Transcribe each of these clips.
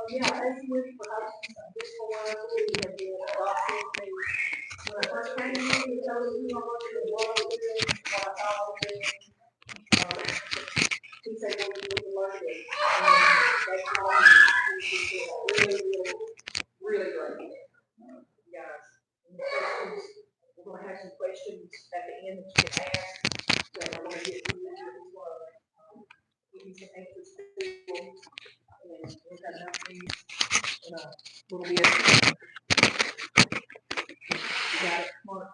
yeah, thank you for hosting this for one of the have been adopting me. When I first came in, you told me how much it was doing, what I thought I was doing. He said, well, you need to learn it. That's why really, really great. Guys, we're going to have some questions at the end that you can ask. So I'm going to get to you as well. Give you some answers to people. And we've got enough things in a little bit. You got it, Mark?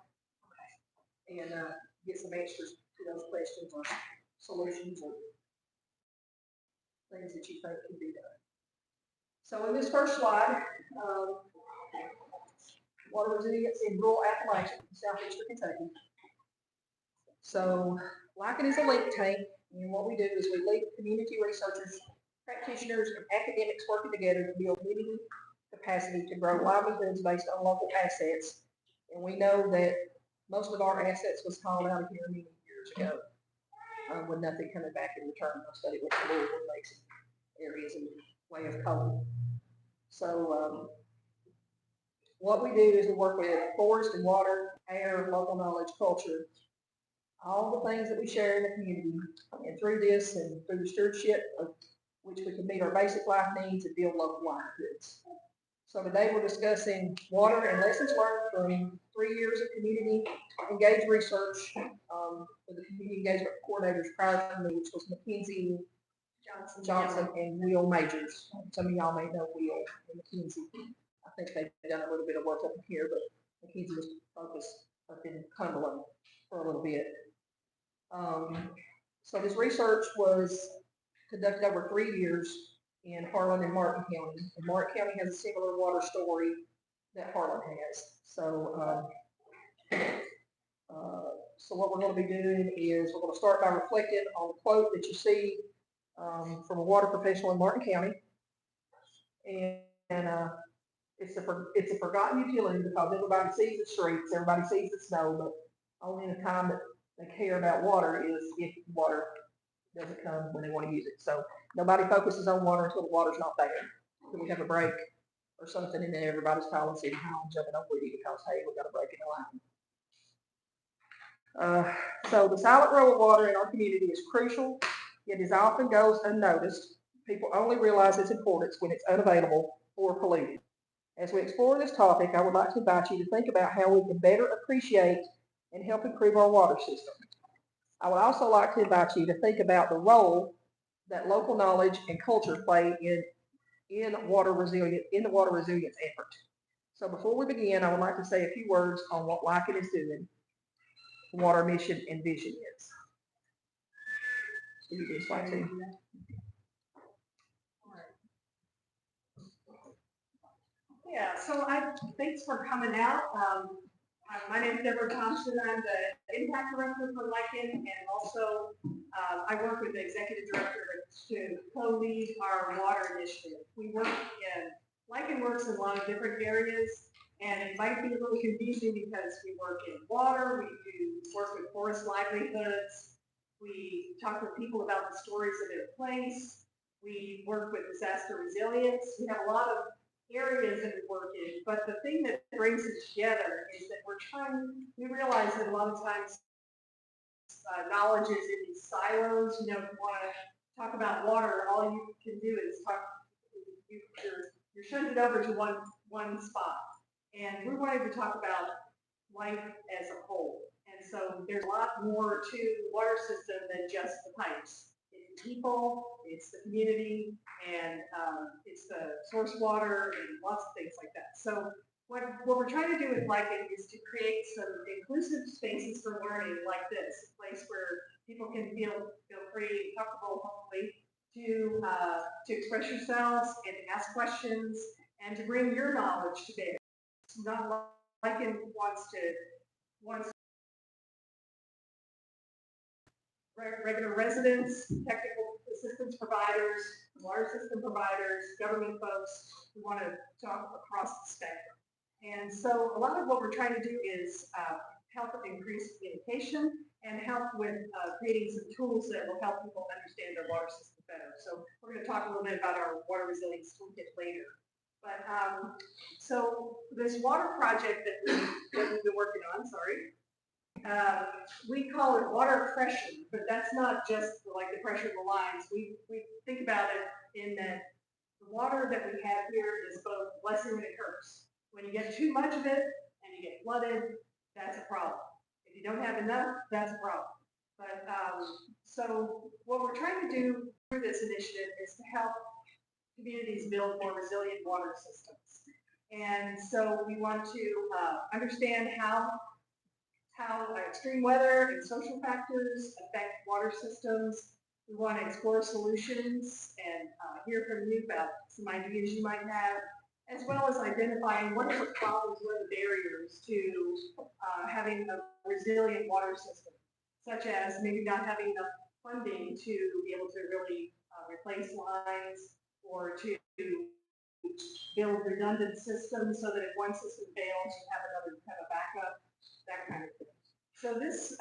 Okay. And get some answers to those questions or solutions or things that you think can be done. So in this first slide, water resilience in rural Appalachia, southeastern Kentucky. So LIKEN is a link tank, and what we do is we link community researchers, practitioners, and academics working together to build community capacity to grow livelihoods based on local assets. And we know that most of our assets was called out of here many years ago, with nothing coming back in return. Most of it went to Louisville Basin areas in way of coal. So what we do is we work with forest and water, air, local knowledge, culture, all the things that we share in the community. And through this and through the stewardship of which we can meet our basic life needs and build local livelihoods. So today we're discussing water and lessons learned from 3 years of community engaged research with the community engagement coordinators prior to me, which was McKenzie, Johnson, and Will Majors. Some of y'all may know Will and McKenzie. I think they've done a little bit of work up here, but McKenzie was focused up in Cumberland for a little bit. So this research was conducted over 3 years in Harlan and Martin County. And Martin County has a similar water story that Harlan has. So, so what we're going to be doing is we're going to start by reflecting on the quote that you see from a water professional in Martin County. And it's a forgotten utility because everybody sees the streets, everybody sees the snow, but only the time that they care about water is if water doesn't come when they want to use it. So nobody focuses on water until the water's not there. Until we have a break or something, and then everybody's calling City Hall and jumping over it because, hey, we got a break in the line. So the silent role of water in our community is crucial. It often goes unnoticed. People only realize its importance when it's unavailable or polluted. As we explore this topic, I would like to invite you to think about how we can better appreciate and help improve our water system. I would also like to invite you to think about the role that local knowledge and culture play in the water resilience effort. So before we begin, I would like to say a few words on what LIKEN is doing, what our mission and vision is. So you can slide two. Yeah, so thanks for coming out. My name is Evarts Kentucky. I'm the impact director for LIKEN, and also I work with the executive director to co-lead our water initiative. LIKEN works in a lot of different areas, and it might be a little confusing because we work in water, we do work with forest livelihoods, we talk with people about the stories of their place, we work with disaster resilience. We have a lot of areas that we work in, but the thing that brings it together is that we realize that a lot of times knowledge is in these silos. You know, if you want to talk about water, all you can do is you're shunted over to one spot. And we're wanting to talk about life as a whole. And so there's a lot more to the water system than just the pipes. It's the people, it's the community, and it's the source water and lots of things like that. So what we're trying to do with LIKEN is to create some inclusive spaces for learning like this, a place where people can feel free, comfortable, hopefully, to express yourselves and to ask questions and to bring your knowledge to bear. It's not LIKEN wants regular residents, technical assistance providers, water system providers, government folks who want to talk across the spectrum. And so a lot of what we're trying to do is help increase communication and help with creating some tools that will help people understand their water system better. So we're going to talk a little bit about our water resilience toolkit later. But so this water project that we've been working on, we call it water pressure, but that's not just like the pressure of the lines. We think about it in that the water that we have here is both a blessing and a curse. When you get too much of it and you get flooded, that's a problem. If you don't have enough, that's a problem. But so what we're trying to do through this initiative is to help communities build more resilient water systems. And so we want to understand how extreme weather and social factors affect water systems. We want to explore solutions and hear from you about some ideas you might have, as well as identifying what are the problems, what are the barriers to having a resilient water system, such as maybe not having enough funding to be able to really replace lines or to build redundant systems so that if one system fails, you have another kind of backup, that kind of thing. So this,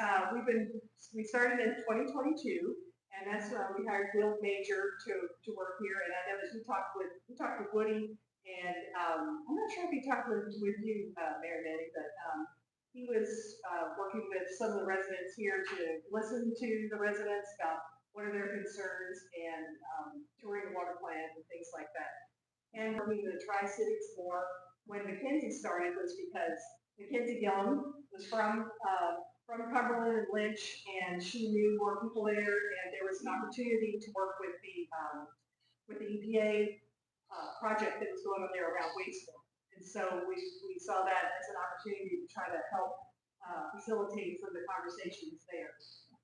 we started in 2022, and that's we hired Will Major to work here. And I know that we talked with Woody, and I'm not sure if he talked with you, Mayor Manning, but he was working with some of the residents here to listen to the residents about what are their concerns and touring the water plant and things like that. And working with the Tri-Cities more when Mackenzie started was because Mackenzie Gillum was from Cumberland and Lynch, and she knew more people there, and there was an opportunity to work with the EPA project that was going on there around wastewater. And so we saw that as an opportunity to try to help facilitate some of the conversations there.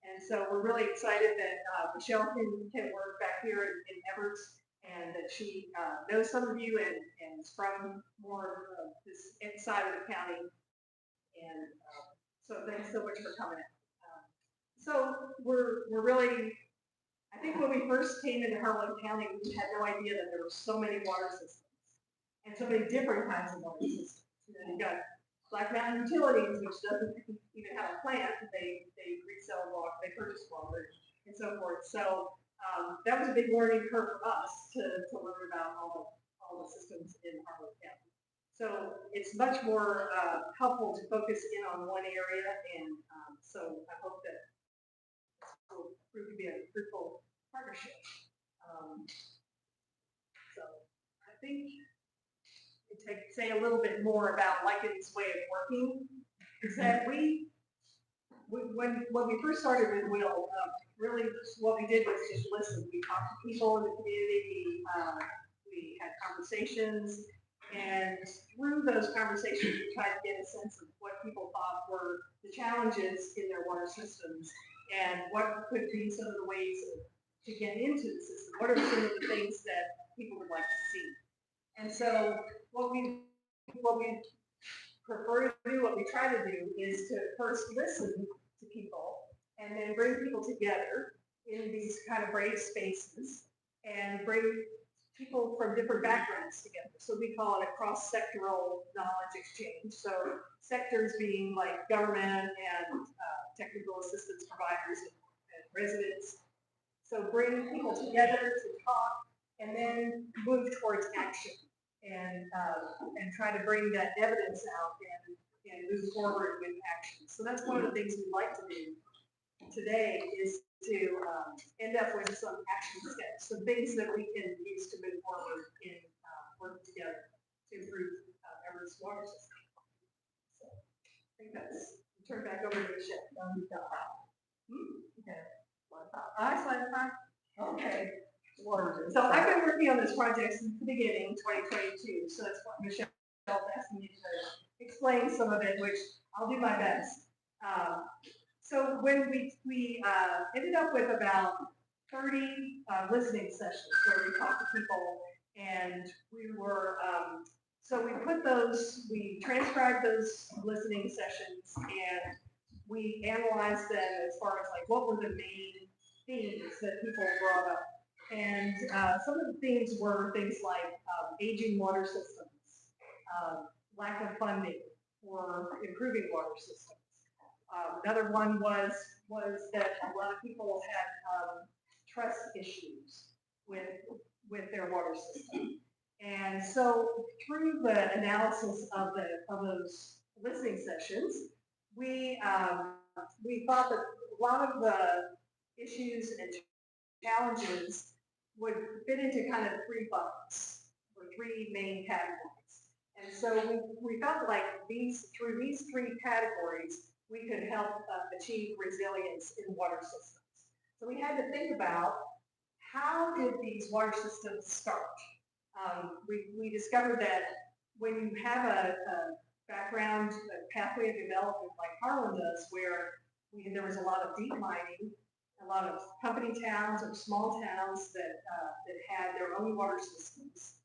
And so we're really excited that Michelle can work back here in Evarts, and that she knows some of you and is from more of this inside of the county. And so thanks so much for coming in. So we're really, I think when we first came into Harlan County, we had no idea that there were so many water systems and so many different kinds of water systems. You know, you've got Black Mountain Utilities, which doesn't even have a plant. They resell water, they purchase water, and so forth. So that was a big learning curve for us to learn about all the systems in Harlan County. So it's much more helpful to focus in on one area, and so I hope that this will prove to be a fruitful partnership. So I think to say a little bit more about LIKEN's way of working is that when we first started with Will, really what we did was just listen. We talked to people in the community, we had conversations, and through those conversations we tried to get a sense of what people thought were the challenges in their water systems and what could be some of the ways to get into the system. What are some of the things that people would like to see? And so what we prefer to do, what we try to do, is to first listen to people and then bring people together in these kind of brave spaces and bring people from different backgrounds together. So we call it a cross-sectoral knowledge exchange. So sectors being like government and technical assistance providers and residents. So bring people together to talk and then move towards action and try to bring that evidence out and move forward with action. So that's one of the things we'd like to do today is to end up with some action steps, some things that we can use to move forward in working together to improve Evarts' water system. So I think that's, turn back over to Michelle. Okay. Slide five. Okay. So I've been working on this project since the beginning, 2022. So that's what Michelle asked me to explain some of it, which I'll do my best. So when we ended up with about 30 listening sessions where we talked to people, and we were, so we put those, we transcribed those listening sessions, and we analyzed them as far as like what were the main themes that people brought up. And some of the themes were things like aging water systems, lack of funding for improving water systems. Another one was that a lot of people had trust issues with their water system. And so through the analysis of those listening sessions, we thought that a lot of the issues and challenges would fit into kind of three buckets or three main categories. And so we felt like through these three categories, we could help achieve resilience in water systems. So we had to think about, how did these water systems start? We discovered that when you have a background, a pathway of development like Harlan does, where there was a lot of deep mining, a lot of company towns or small towns that had their own water systems.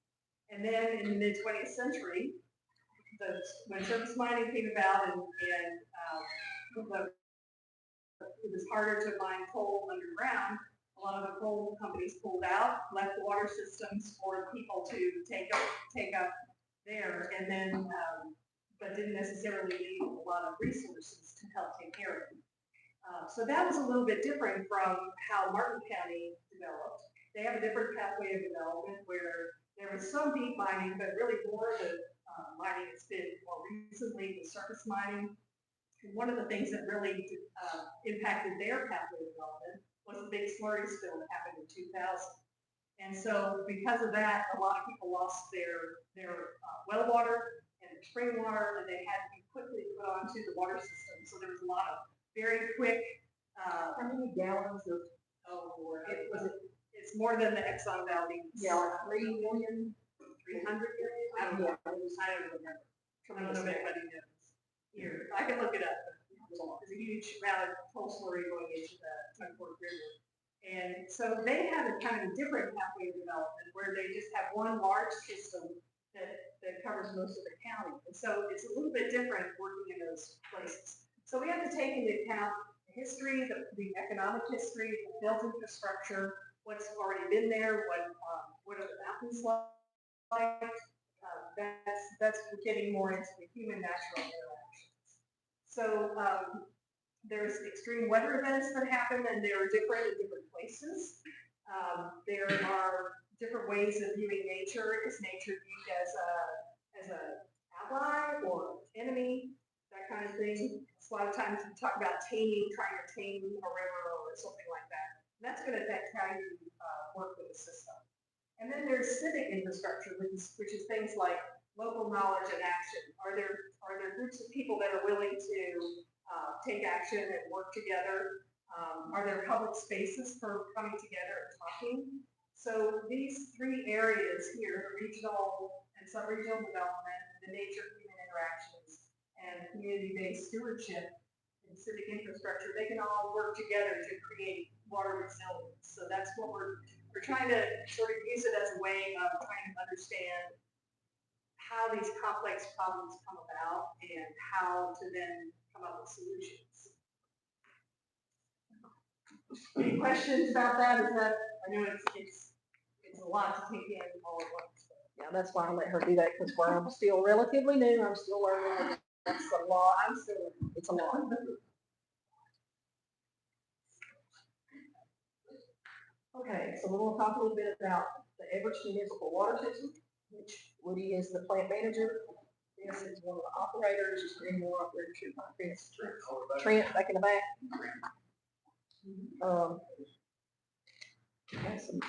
And then in the mid-20th century, when surface mining came about and it was harder to mine coal underground, a lot of the coal companies pulled out, left the water systems for people to take up there, and then, but didn't necessarily leave a lot of resources to help take care of them. So that was a little bit different from how Martin County developed. They have a different pathway of development where there was some deep mining, but really more of the mining has been more recently, the surface mining. And one of the things that really impacted their pathway development was the big slurry spill that happened in 2000. And so because of that, a lot of people lost their well water and their spring water, and they had to be quickly put onto the water system. So there was a lot of very quick. How many gallons of? It's more than the Exxon Valdez. Yeah, 3 million. 300 million? I don't know. I don't remember. I don't know if anybody knows. Here, I can look it up. There's a huge amount of coal slurry going into the Tunkport River. And so they have a kind of a different pathway of development where they just have one large system that covers most of the county. And so it's a little bit different working in those places. So we have to take into account the history, the economic history, the built infrastructure, what's already been there, what are the mountains like. That's getting more into the human-natural interactions. So there's extreme weather events that happen, and they're different in different places. There are different ways of viewing nature. Is nature viewed as an ally or enemy? That kind of thing. A lot of times we talk about trying to tame a river or something like that. And that's going to affect how you work with the system. And then there's civic infrastructure, which is things like local knowledge and action. Are there groups of people that are willing to take action and work together? Are there public spaces for coming together and talking? So these three areas here, regional and sub-regional development, the nature of human interactions, and community-based stewardship and civic infrastructure, they can all work together to create water resilience. So that's what we're trying to sort of use it as a way of trying to understand how these complex problems come about and how to then come up with solutions. Any questions about that? I know it's a lot to take in all at once. Yeah, that's why I let her do that, because where I'm still relatively new, I'm still learning. That's a lot. It's a lot. Okay, so we're going to talk a little bit about the Evarts Municipal Water System, which Woody is the plant manager. This is one of the operators. Any more operators here? Trent back in the back. Got some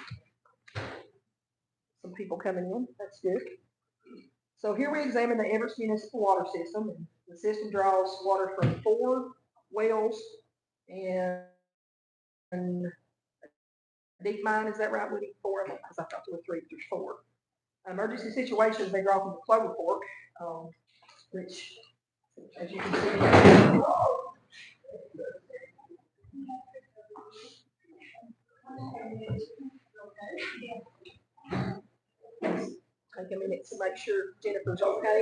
people coming in. That's good. So here we examine the Evarts Municipal Water System. And the system draws water from 4 wells and deep mine. Is that right, Woody? 4 of them, because I thought there were 3, but there's 4. Emergency situations, they draw from the Clover Fork, which, as you can see, take a minute to make sure Jennifer's okay.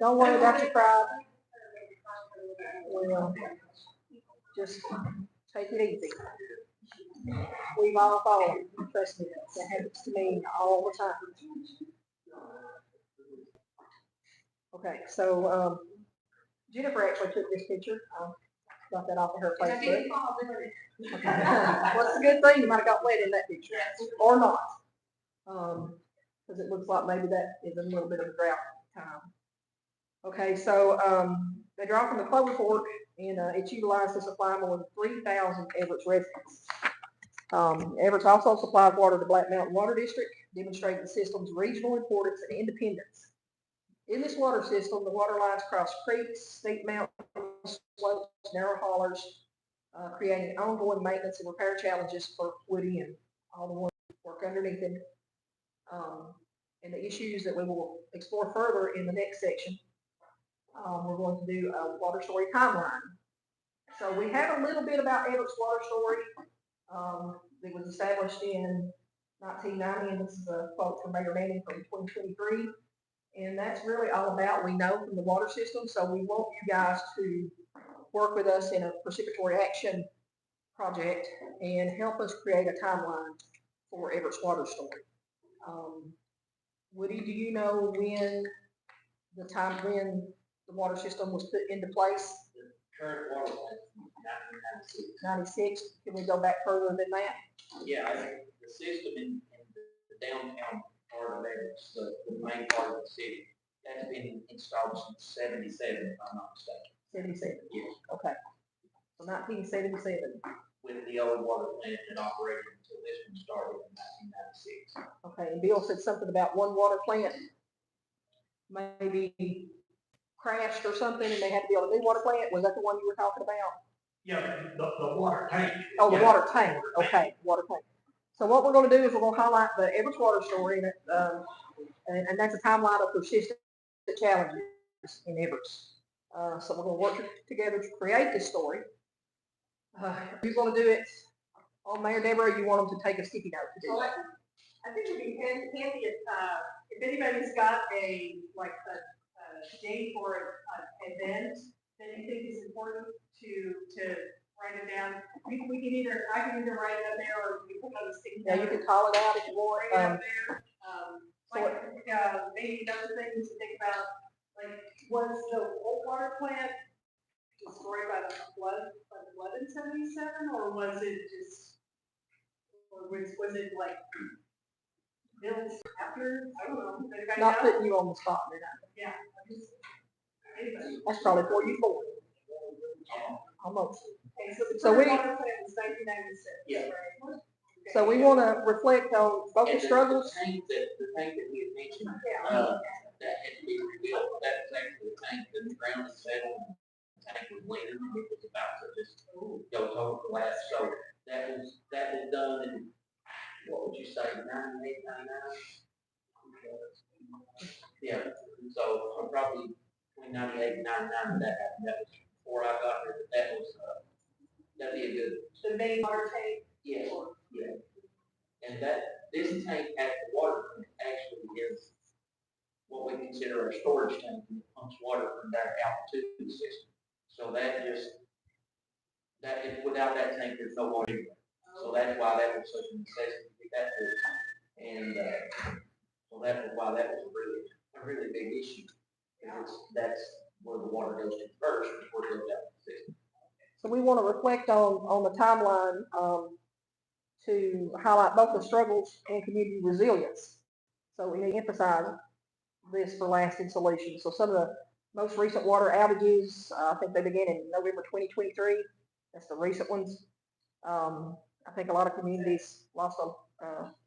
Don't worry about your pride. Well, just take it easy. We've all fallen. Trust me, that happens to me all the time. Okay, so Jennifer actually took this picture. Got that off of her And I Facebook. didn't fall, did Okay. Well, it's a good thing you might have got wet in that picture, or not. Because it looks like maybe that is a little bit of a drought time. Okay, so they draw from the Clover Fork, and it's utilized to supply more than 3,000 Evarts residents. Evarts also supplies water to Black Mountain Water District, demonstrating the system's regional importance and independence. In this water system, the water lines cross creeks, steep mountains, slopes, narrow hollers, creating ongoing maintenance and repair challenges for Woody and all the ones who work underneath him. And the issues that we will explore further in the next section. We're going to do a water story timeline. So we have a little bit about Evarts water story. It was established in 1990, and this is a quote from Mayor Manning from 2023. And that's really all about, we know from the water system, so we want you guys to work with us in a participatory action project and help us create a timeline for Evarts water story. Woody, do you know when the water system was put into place? The current water plant, 96. Can we go back further than that? yeah, I think the system in the downtown part of Evarts, the main part of the city, that's been installed since 77, if I'm not mistaken. 77. Yes, Okay. So 1977. with the old water plant that operated until this one started in 1996. Okay, and Bill said something about one water plant maybe crashed or something, and they had to build a new water plant. Was that the one you were talking about? Yeah, the water tank. Oh, the Yeah. water tank. Okay, water tank. So what we're going to do is we're going to highlight the Evarts water story, and that's a timeline of persistent challenges in Evarts. So we're going to work together to create this story. You're going to do it on Mayor Deborah, or you want them to take a sticky note to do that? I think it'd be handy if anybody's got a date or an event that you think is important to write it down. I can either write it up there, or you put it on the sticky Yeah, note. you can call it out if you want. Write it out there. Maybe another thing to think about, was the old water plant destroyed by the flood in 77, or was it built after? I don't know. Anybody Not know? putting you on the spot, man. Yeah. Anybody. That's probably before you born. Almost. Okay, so the So we- current water plant was 1996. Yeah. Right? So we want to reflect on both the And struggles. The tank that we had mentioned, Yeah. that had to be rebuilt, that was actually the tank that the ground had settled. The tank was leaning, and it was about to just go total collapse. So that was done in, what would you say, 98, 99? Yeah, so probably between 98 and 99 that happened. That was before I got here, but that'd be a good. The main water tank. Yes, yeah. And this tank at the water plant actually is what we consider our storage tank, and it pumps water from there out to the system. So without that tank, there's no water. So that's why that was such a necessity to get that fixed. And so that was why that was a really big issue. That's where the water goes to first before it goes out to the system. So we want to reflect on the timeline to highlight both the struggles and community resilience. So we emphasize this for lasting solutions. So some of the most recent water outages, I think they began in November 2023. That's the recent ones. I think a lot of communities lost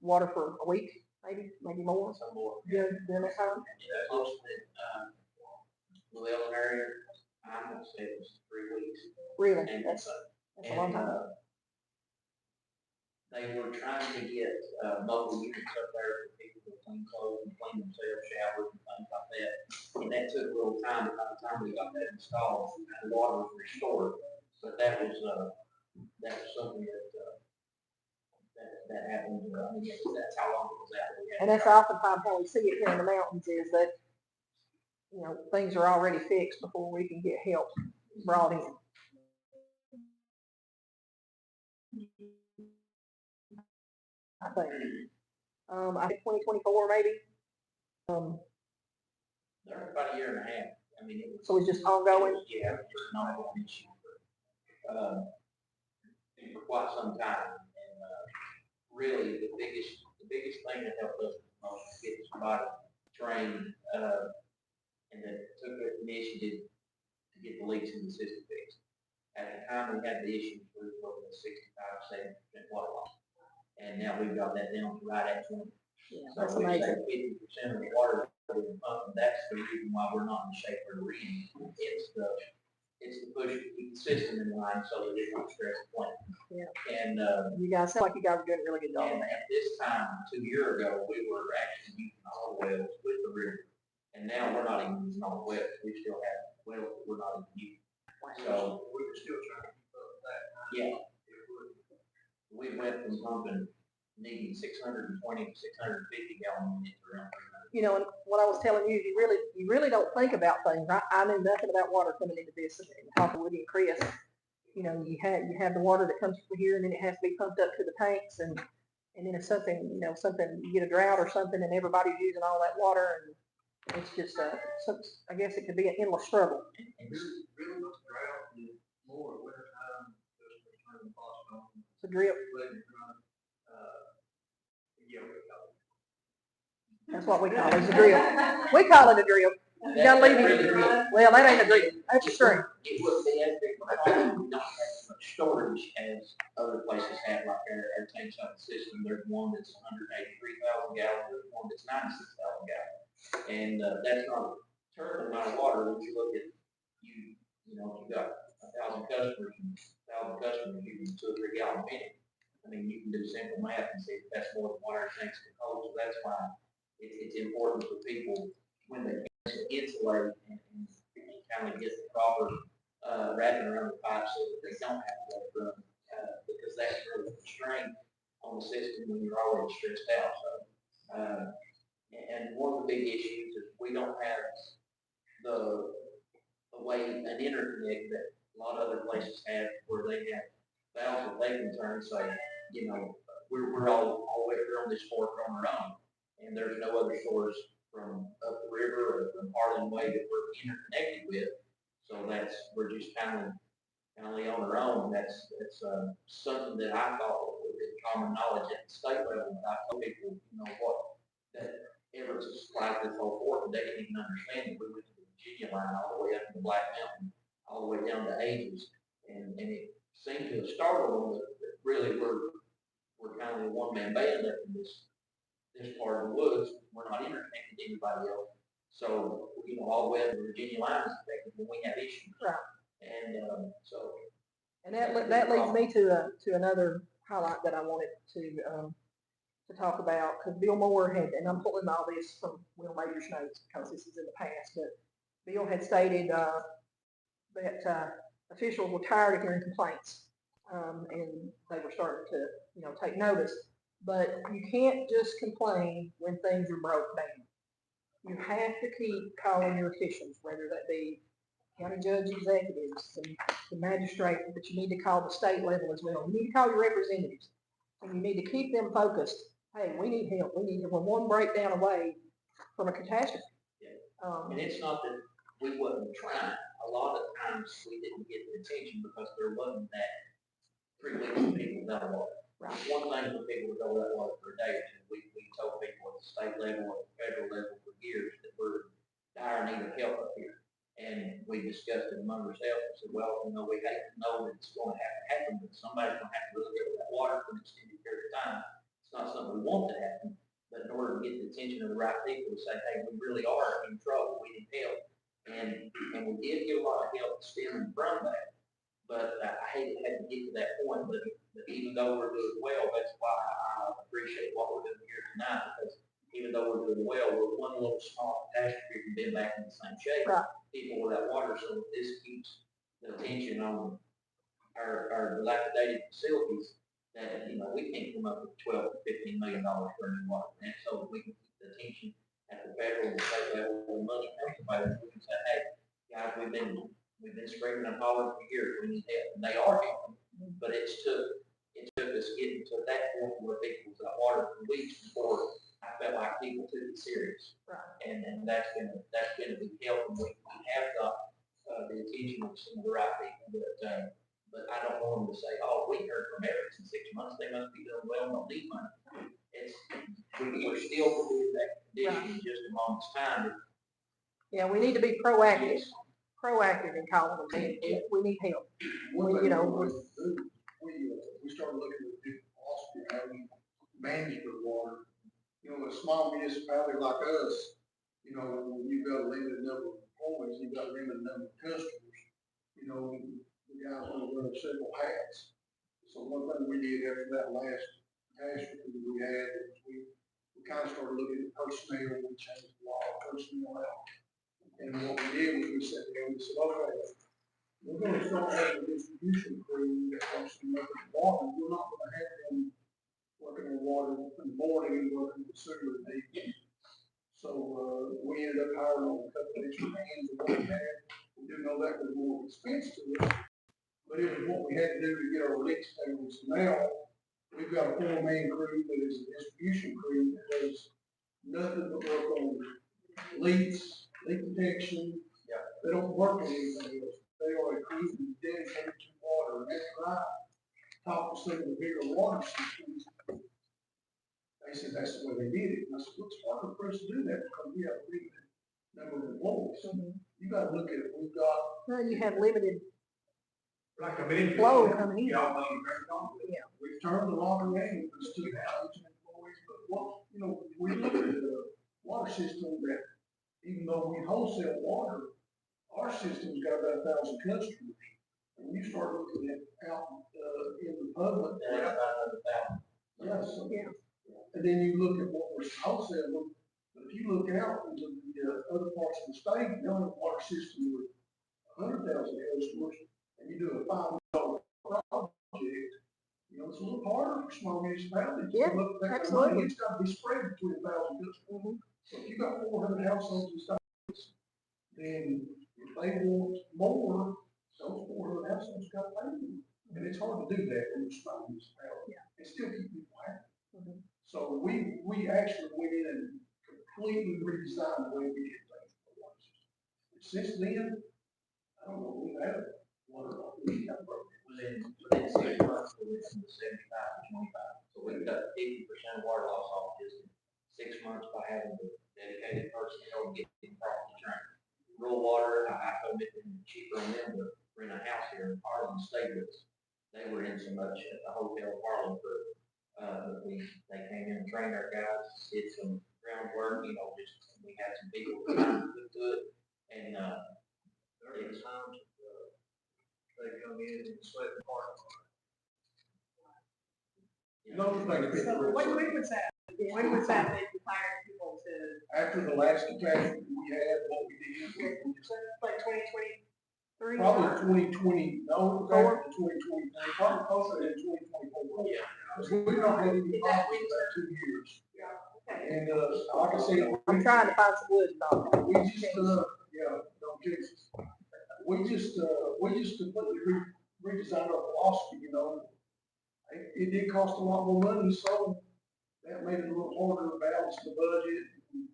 water for a week, maybe more. Some more. During that time. Most of it, Llewellyn area, I'm gonna say it was 3 weeks. Really, And that's a long time. They were trying to get mobile units up there for people to clean clothes and clean themselves, showers and things like that. And that took a little time, and by the time we got that installed, the water was restored. But that was something that happened, that's how long it was out. And that's oftentimes how we see it here in the mountains, is that, things are already fixed before we can get help brought in. I think 2024 maybe. About a year and a half. I mean, it was. So it's just ongoing? Yeah, it was an ongoing issue for quite some time. And, really, the biggest thing that helped us the most was get somebody trained, and that took the initiative to get the leaks in the system fixed. At the time we had the issues, we were looking at 65–70% water loss. And now we've got that down to right at 20. Yeah, So that's we say amazing. 50% of the water that we're pumping, that's the reason why we're not in the shape we're in. It's the push to keep the system in line so that it won't stress the plant. Yeah. And, You guys sound like you guys are doing a really good job. and at this time, 2 years ago, we were actually using all the wells with the river. And now we're not even using all the wells. We still have wells that we're not even using. So We were still trying to keep up with that. yeah, we went from pumping needing 620 to 650 gallon units around 300. You know, and what I was telling you, you really don't think about things. I knew nothing about water coming into this, and talking with you and Chris. You know, you have the water that comes from here, and then it has to be pumped up to the tanks, and then if something, you get a drought or something, and everybody's using all that water, and it's just I guess it could be an endless struggle. And Really what's drought is more winter time, just returning faucet on. It's a drip. Letting it run, yeah, we call it. That's what we call it, it's a drill. We call it a drill. You gotta leave it. Well, that ain't a drill. That's a string. it wouldn't be as big because we don't have as much storage as other places have, like our tank shop system. There's one that's 183,000 gallons, there's one that's 96,000 gallons. And that's not a terrible amount of water when you look at, you know, if you got 1,000 customers and 1,000 customers using 2 or 3 gallons a minute. I mean, you can do simple math and see if that's more than what our tanks can hold. So that's why it's important for people when they can insulate and kind of get the proper wrapping around the pipe so that they don't have to let it run, because that's really a constraint on the system when you're already stressed out. So, and one of the big issues is we don't have the way an interconnect that a lot of other places have, where they have valves that they can turn. So, you know, we're all the way around this fork on our own, and there's no other source from up the river or from Harlan Way that we're interconnected with. So we're just kind of on our own. That's something that I thought would be common knowledge at the state level. But I told people, you know what, that Evarts has supplied this whole fork, and they didn't even understand it. We went to the Virginia line all the way up to the Black Mountain, all the way down to Ages, and it seemed to have startled them that really we're kind of a one-man band up in this part of the woods. We're not interconnected to anybody else. So, you know, all the way up to the Virginia line is affected when we have issues. Right. And And that leads me to another highlight that I wanted to talk about, because Bill Moore had, and I'm pulling all this from Will Major's notes because this is in the past, but Bill had stated that officials were tired of hearing complaints, and they were starting to, take notice. But you can't just complain when things are broke down. You have to keep calling your officials, whether that be county judge executives, the magistrate, but you need to call the state level as well. You need to call your representatives, and you need to keep them focused. Hey, we need help. We're one breakdown away from a catastrophe. Yeah. And it's not that we wasn't trying. A lot of times we didn't get the attention because there wasn't that 3 weeks of people without water. Right. One thing for people to go without water for a day or two. We told people at the state level, at the federal level for years that we're in dire need of help up here. And we discussed it among ourselves and said, well, we hate to know that it's going to have to happen, but somebody's going to have to really get that water for an extended period of time. It's not something we want to happen, but in order to get the attention of the right people to say, hey, we really are in trouble, we need help. And we did get a lot of help stemming from that. But I hate it had to get to that point, but even though we're doing well, that's why I appreciate what we're doing here tonight, because even though we're doing well, we're one little small catastrophe from being back in the same shape. Right. People without water, so this keeps the attention on our dilapidated facilities that, we can't come up with $12 to $15 million for a new water plant, so we can keep the attention at the federal and state level when money comes by that. We can say, hey, guys, we've been screaming and hollering for years, we need help, and they are helping, but it took us getting to that point where people was out water for weeks before I felt like people took it serious. Right. And that's been a big help, and we have got, the attention of some of the right people, but I don't want them to say, oh, we heard from Evarts in 6 months, they must be doing well, don't need money. We're still in that condition in just a moment's time. Yeah, we need to be proactive, Yes. proactive in calling them, saying, we need help. One You thing know, we started looking at different philosophy, how we manage the water. You know, a small municipality like us, you know, when you've got a limited number of employees, you've got a limited number of customers, you know, the guys want to wear several hats. So one thing we did after that last catastrophe we had, is we kind of started looking at personnel, we changed the law of personnel out. And what we did was we sat down and said, okay, we're going to start having a distribution crew that works to make the water. We're not going to have them working on water in the morning and working with sewer in the evening. So, we ended up hiring on a couple of extra hands of what we had. We do know that was more expense to us, but it was what we had to do to get our leaks taken. So now, we've got a 4-man crew that is a distribution crew that does nothing but work on leaks, leak detection. Yeah. They don't work on anything else. They are a crew dedicated to water, and that's right. Talk to some of the bigger water systems. They said that's the way they did it. And I said, well, it's harder for us to do that because we have a limited number of employees. You gotta look at it. We've got. Well, you have limited Like a minute. flow coming in. Yeah. We've turned the locker in, we still have employees, but what, you know, we look at the water system that, even though we wholesale water, our system's got about 1,000 customers. And you start looking at out, in the public. That's about another 1,000. Yes. Yeah. And then you look at what we're wholesaling, but if you look out into the other parts of the state, you know, water system with 100,000 customers, and you do a $5 project, you know, it's a little harder for small municipalities. Yeah, to look at that absolutely. money. It's got to be spread between 1,000 customers. So if you got 400 households in states, then if they want more, those 400 households got to pay them. And it's hard to do that in a small municipality. And still keep people happy. So we actually went in and completely redesigned the way we did things for the water system. Since then, I don't know, we've had water, we got broken. Within 6 months, we went from the 75 to 25. So we cut 50% of water loss off just in 6 months by having the dedicated personnel and getting properly trained. Rural water, I told it been cheaper on them to rent a house here in Harlan Stables. They were in so much at the hotel Harlan for, they came in and trained our guys, did some groundwork, you know, just, we had some people trying to do it. And, There are times, they come in and sweat the parking lot. Those things. So when was that? When was that they hired people to, After the last catastrophe we had, what we did, like 2023? probably 2020, no, it was after 2023, probably closer to 2024. yeah. Because we've not had any problems in about 2 years. Okay. And, like I said, I'm trying to find some wood, Bob. we just, yeah, don't jinx us. We just completely redesigned our philosophy, you know. It did cost a lot more money, so that made it a little harder to balance the budget, and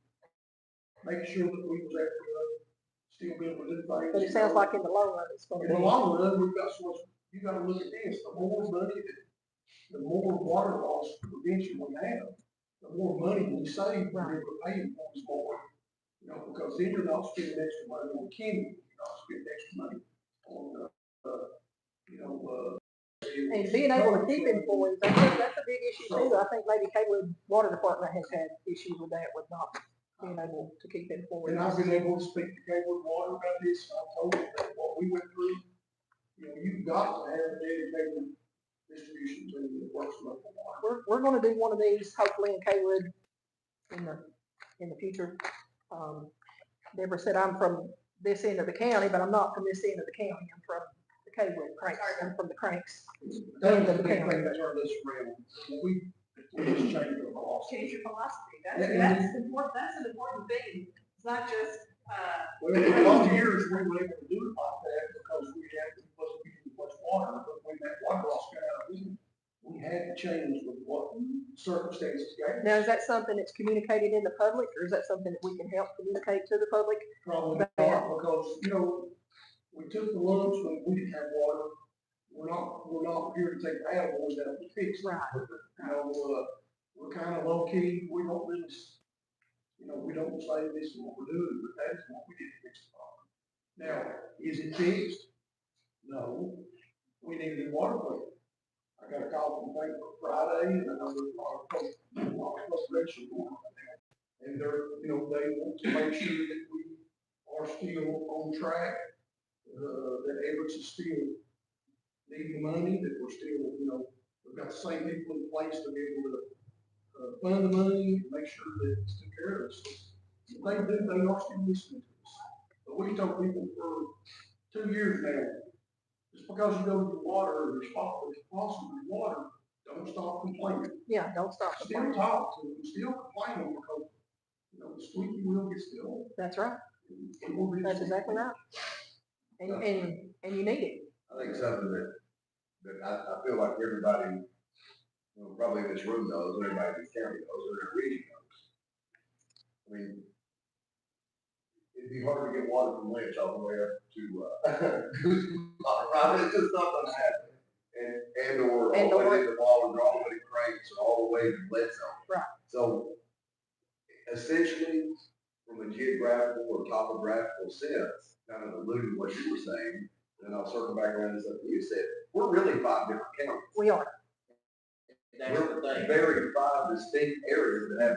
make sure that we was able to still be able to do things. But it sounds like in the long run, it's gonna In the be. long run, we've got so much, you gotta look at this, the more money the more water loss prevention we have, the more money we save, we're able to pay employees more. You know, because then you're not spending extra money on chemicals, you're not spending extra money on, And being able to keep employees, that's a big issue too. I think maybe Kaywood Water Department has had issues with that, with not being able to keep employees. And I've been able to speak to Kaywood Water about this, and I told them that what we went through, you know, you've got to have a dedicated distribution team that works local water. We're gonna do one of these hopefully in Kaywood in the future. Deborah said I'm from this end of the county, but I'm not from this end of the county. I'm from the Kaywood Cranks. I'm from the Cranks. That was the big thing that turned us around. We just changed our philosophy. Change your philosophy. Yeah, That's important. That's an important thing. It's not just, Well, for a lot of years, we were able to do it like that because we wasn't using much water, but when that water loss got out of hand, we had to change with what circumstances gave. Now, is that something that's communicated in the public, or is that something that we can help communicate to the public? Probably not, because, you know, we took the lumps when we didn't have water. We're not here to take the attaboys out to fix it. Right. You know, we're kind of low key, we don't really, you know, we don't say this is what we're doing, but that's what we did to fix the problem. Now, is it fixed? No, we need a new water plant. I got a call from Bank Friday, and another corporation going on now. And they're, you know, they want to make sure that we are still on track, that Evarts is still needing money, that we're still, you know, we've got the same people in place to be able to fund the money and make sure that it's taken care of. So they are still listening to us. But we told people for 2 years now, just because you go to the water or there's faucet with water, don't stop complaining. Yeah, don't stop Still complaining. talk to them, still complaining, because, you know, the squeaky wheel gets the oil. That's right. It will be- That's exactly right. And you need it. I think something that I feel like everybody, you know, probably in this room knows, everybody in this county knows, or their region knows. I mean, it'd be hard to get water from Lynch all the way up to, right, it's just not gonna happen. And or all the way to the wall, or all the way to Crates, or all the way to Bledsoe. Right. So essentially, from a geographical or topographical sense, kind of alluding to what you were saying, and I'll circle back around to something you said, we're really 5 different counties. We are. That's the thing. Very 5 distinct areas that have,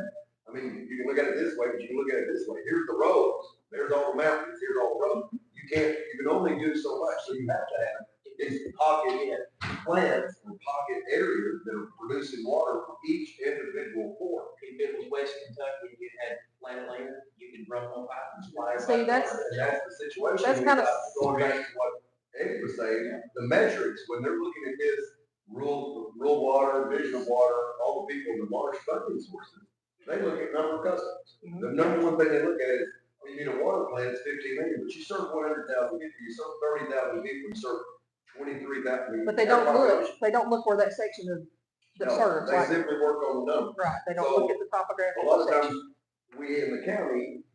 I mean, you can look at it this way, but you can look at it this way. Here's the roads, there's all the mountains, here's all the roads. You can only do so much, so you have to have these pocket plants or pocket areas that are producing water from each individual port. If it was West Kentucky, and you had Planet Land, you could run one pipe and supply. See, that's the situation. That's kind of Going back to what Eddie was saying, the metrics, when they're looking at this rural water, vision of water, all the people in the large funding sources, they look at number of customers. The number one thing they look at is, well, you need a water plant, it's 15 million, but you serve 100,000 people, you serve 30,000 people, you serve 23,000. But they don't look where that section of the serves. They Like, simply work on the numbers. right, they don't So, look at the A lot topographical of section. times, we in the county,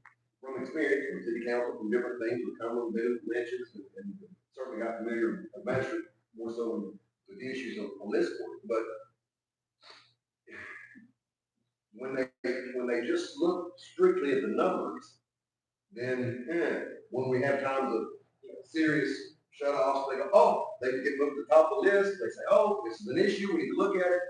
from experience, from city council, from different things, we come with mentions, and certainly got familiar with measuring more so with the issues on this board, but when they just look strictly at the numbers, then, when we have times of serious shut-offs, they go, oh, they get moved to the top of the list, they say, oh, this is an issue, we need to look at it.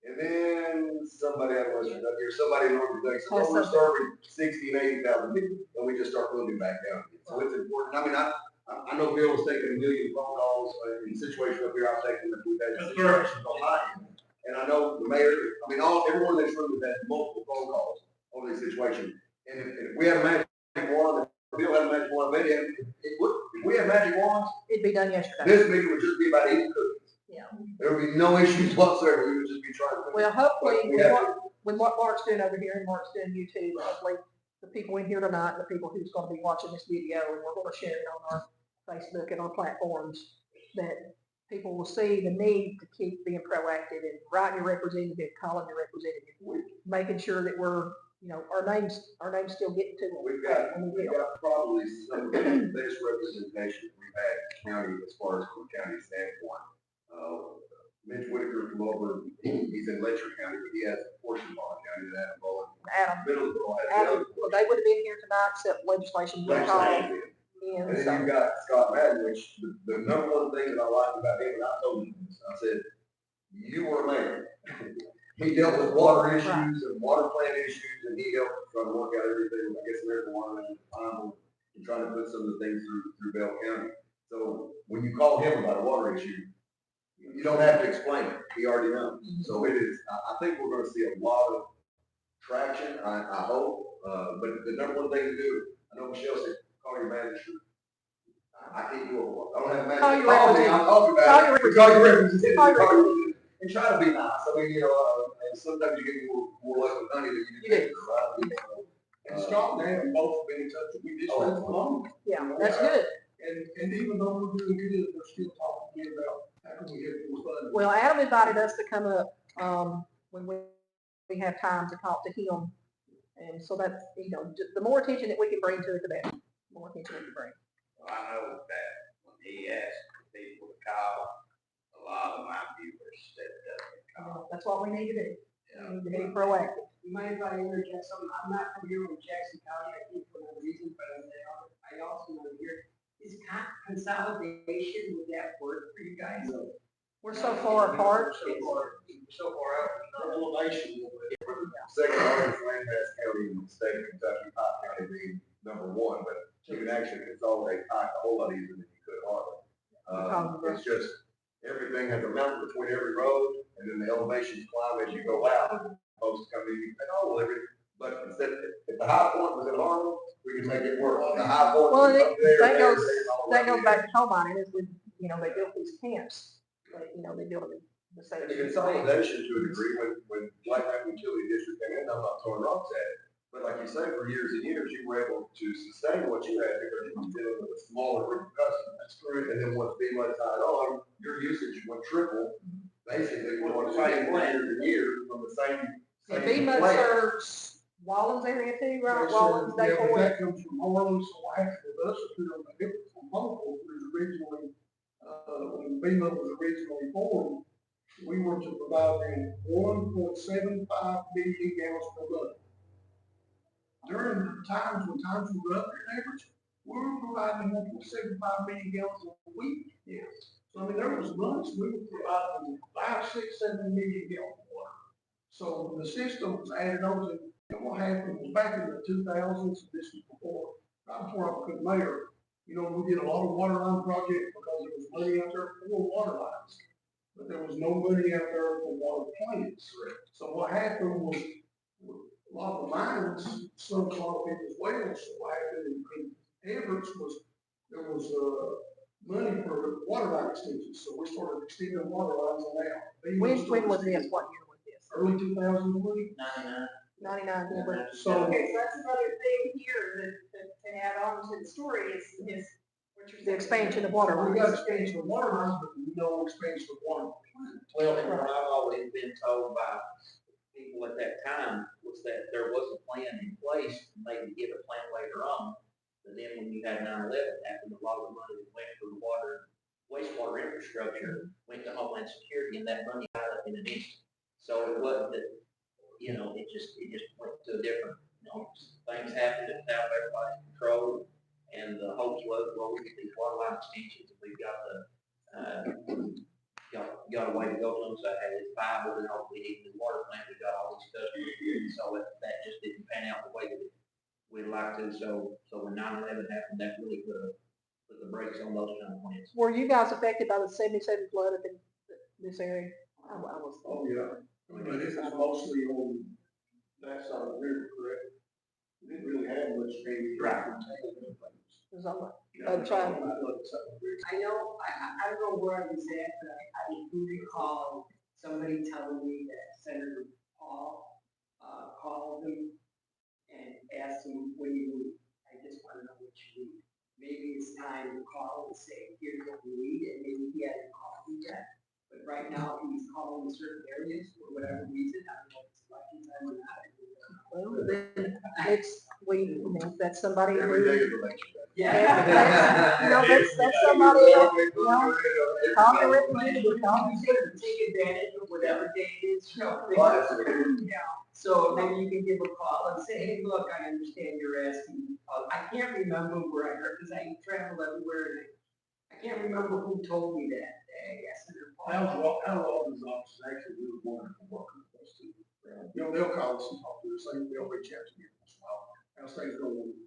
And then somebody out of Western Kentucky, or somebody in Northern Kentucky says, oh, we're serving 60 and 80,000 people, and we just start moving back down. So it's important. I mean, I know Bill was taking 1 million phone calls in situations up here, I've taken that we've had situations on my end. And I know the mayor, I mean, everyone in this room has had multiple phone calls over this situation. And if we had a magic wand, if Bill had a magic wand, maybe if we had magic wands, It'd be done yesterday. this meeting would just be about eating cookies. Yeah. There would be no issues whatsoever, we would just be trying to. Well, hopefully, We have to- with what Mark's doing over here and Mark's doing YouTube, hopefully the people in here tonight, the people who's gonna be watching this video, and we're gonna share it on our Facebook and our platforms, that people will see the need to keep being proactive and writing your representative, calling your representative, making sure that we're, you know, our names still getting to them. We've got probably some of the best representation we've had in the county as far as from a county standpoint. Mitch Whitaker from over, he's in Letcher County, but he has a portion of our county that Adam Middlesboro has. Adam, well, they would have been here tonight except legislation was called. And then you've got Scott Madden, which the number one thing that I like about him, and I told him this, I said, you were a man. He dealt with water issues and water plant issues, and he helped try to work out everything, I guess, American Water and Final, and trying to put some of the things through Bell County. So when you call him about a water issue, you don't have to explain it. He already knows. So it is, I think we're gonna see a lot of traction, I hope, but the number one thing to do, I know Michelle said, call your manager. I can't do it. I don't have a manager. Call your Call me, I'll talk about it. Call your representative. And try to be nice. I mean, you know, and sometimes you get more luck with honey than you do. Right? And Scott and Adam both been in touch, we just went along. Yeah, that's good. And even though we're doing good, they're still talking to me about how can we get more funding. Well, Adam invited us to come up, when we have time to talk to him. And so that's, the more attention that we can bring to it, the better, the more attention we can bring. Well, I know that when he asked people to call, a lot of my viewers stepped up and called. That's what we need to do. Yeah. We need to be proactive. You mind if I interject something? I'm not familiar with Jackson County, I think for no reason, but I also know here, is consolidation, would that work for you guys? We're so far apart. So far out, elevation. Second largest land mass county in the state of Kentucky, Pike County being number one, but you can actually consolidate Pike a whole lot easier than you could Harlan. It's just, everything has a mountain between every road, and then the elevations climb as you go out. Folks come in, you think, oh, but instead, if the high point was in Harlan, we can make it work. The high point Well, was up there. that goes back to coal mining, is with, they built these camps, they built them. And the consolidation to a degree, when Black Mountain Utility District came in, I'm not throwing rocks at it, but like you say, for years and years, you were able to sustain what you had because you were dealing with a smaller group of customers. That's correct. And then once FEMA tied on, your usage went triple, basically, for the same years and years from the same. And FEMA serves Wallen's area too, right? Wallen's, Yeah, but Dayport. that comes from Harlan, so actually, us up here on the hill from Humboldt was originally, when FEMA was originally formed, we were to provide them 1.75 million gallons per month. During the times when times were up in average, we were providing 1.75 million gallons a week. Yeah. So I mean, there was months we were providing 5, 6, 7 million gallons of water. So the system was added on to, and what happened was back in the 2000s, this was before, right before I became mayor, we did a lot of water line projects because there was money out there for water lines. But there was no money out there for water plants. So what happened was, a lot of the mines sunk a lot of people's wells. So what happened in Evarts was, there was, money for water line extensions. So we started extending water lines on that. When was this? What year was this? Early 2020. 99. So, Okay, so that's another thing here that to add on to the story is what you're saying. The expansion of water we got lines. expansion of water lines, but no expansion of water plants. Well, and what I've always been told by people at that time was that there was a plan in place, maybe get a plan later on. But then when you had 9/11 happen, a lot of the money that went for the wastewater infrastructure went to Homeland Security, and that money got up in an instant. So it wasn't that, it just went to a different, things happened out of everybody's control. And the hopes was, well, we get these water line extensions, and we've got got a way to go to them, so hey, it's viable, and hopefully even the water plant, we got all these customers here, and so that just didn't pan out the way that we'd like to, so when 9/11 happened, that really put the brakes on those kind of plans. Were you guys affected by the 77 flood up in this area? I was. Oh, yeah. But it was mostly on that side of the river, correct? We didn't really have much maybe. Right. It was on I'm trying. I know, I don't know where I was at, but I do recall somebody telling me that Senator Paul, called him and asked him, what do you need? I just want to know what you need. Maybe it's time to call and say, here's what we need, and maybe he hasn't called you yet. But right now, he's calling certain areas for whatever reason, I don't know if it's election time or not. Well, then that's somebody Every day who. is election day. That's somebody else, call the representative, call the Take advantage of whatever day it is, So maybe you can give a call and say, hey, look, I understand you're asking. I can't remember where I heard, because I travel everywhere, and I can't remember who told me that. I guess Senator Paul. Our office actually do wonderful work with us too. They'll call us and talk to us, they'll reach out to me once in a while. How's things going?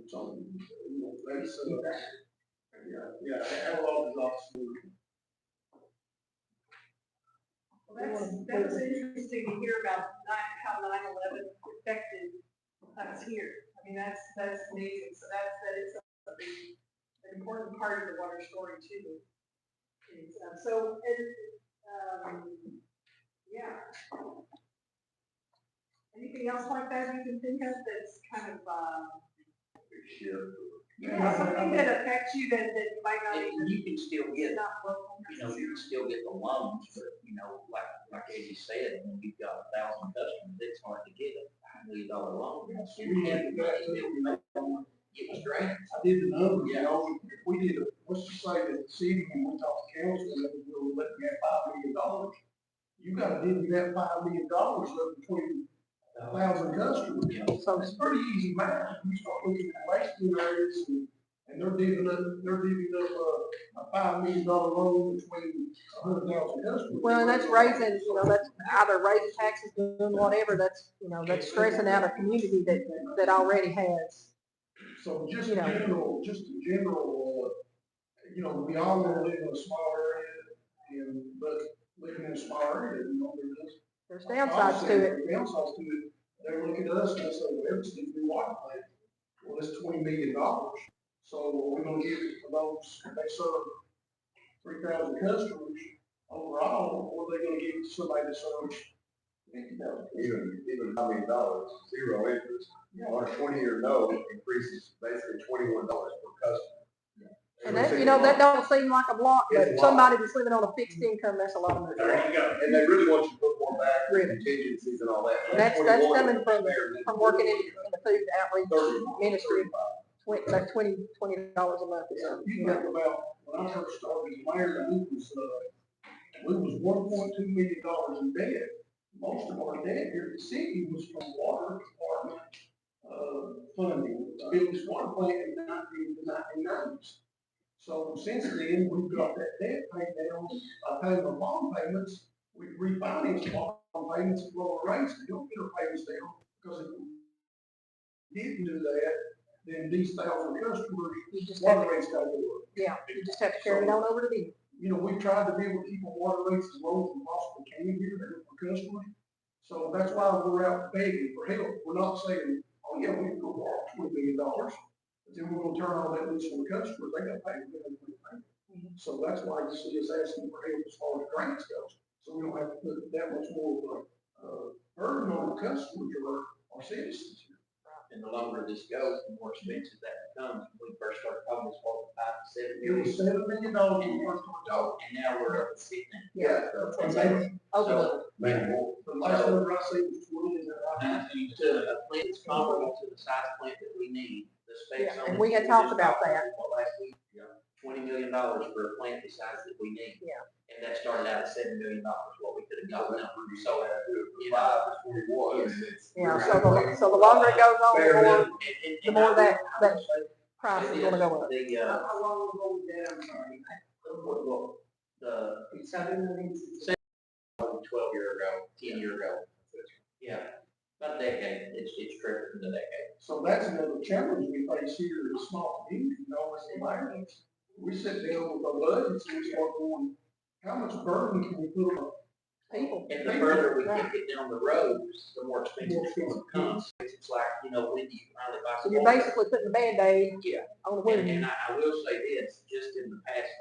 Something, that's, our office. Well, that was interesting to hear about how 9/11 affected us here. I mean, that's amazing. So that is an important part of the water story too. Yeah. Anything else like that you can think of that's kind of, Yeah, something that affects you that you might not And even, you can still get, it's not local. you can still get the loans, but, like Eddie said, when you've got 1,000 customers, it's hard to get a $5 million loan. We had to back up. It was great. I did the numbers, if we did, let's just say that the city, when we talked to council, that was gonna let me have $5 million. You gotta divvy that $5 million up between 1,000 customers. Yeah. So it's pretty easy math. You start looking at wasting areas and they're divvying up a $5 million loan between 100,000 customers. Well, and that's raising, that's either raising taxes, doing whatever, that's stressing out a community that already has. So just in general, we all want to live in a small area, but living in a small area, There's downsides to it. Downsides to it, they look at us and they say, well, everything's new water plant. Well, it's $20 million. So we're gonna give it for those, they serve 3,000 customers overall, or they're gonna give it to somebody that serves 50,000. Even $5 million, zero interest, on a 20-year note increases basically $21 per customer. And that, that don't seem like a lot, but somebody that's living on a fixed income, that's a lot of money. There you go. And they really want you to put more back, Really. contingencies and all that. That's 21 coming from compared to working in the food outreach 30, ministry, 35. like $20 a month or something. You think about, when I first started as mayor, we was $1.2 million in debt. Most of our debt here at the city was from water department, funding. It was water plant in the 1990s. So since then, we've got that debt paid down by paying our bond payments. We refinanced bond payments at lower rates to help get our payments down. Because if we didn't do that, then these 1,000 customers, You just have water to, rates got to go up. yeah, you just have to carry it on over to them. We've tried to be able to keep our water rates as low as we possibly can here to help our customers. So that's why we're out begging for help. We're not saying, oh yeah, we can go borrow $20 million. But then we're gonna turn all that loose on the customers. They gotta pay for everything. So that's why you see us asking for help as far as grants goes. So we don't have to put that much more burden on our customers or our citizens. And the longer this goes, the more expensive that becomes. When we first started talking, this was 5 to 7 It was million. $7 million when we first started talking. And now we're up to 15. Yeah. And Over. Maybe more. The last number I see was 20, is that right? to a plant that's comparable to the size plant that we need, the specs Yeah, on. and it, we had just talked about talked that. Last week, $20 million for a plant the size that we need. Yeah. And that started out at $7 million, what we could have gotten. So, From 5 to 21, and it's. Yeah, so the longer it goes on, the more that price is gonna go up. How long ago was that, I'm sorry? The It's 7 million. 12-year ago, 10-year ago. Yeah, about a decade, it's tripled in a decade. So that's another challenge we face here in a small community, as environments. We sit down with our budgets and we start going, how much burden can we put on People. And the further we kick it down the road, the more expensive it's going to become. It's like, when you finally buy So some. you're basically putting a Band-Aid Yeah. on the And wound. I will say this, just in the past,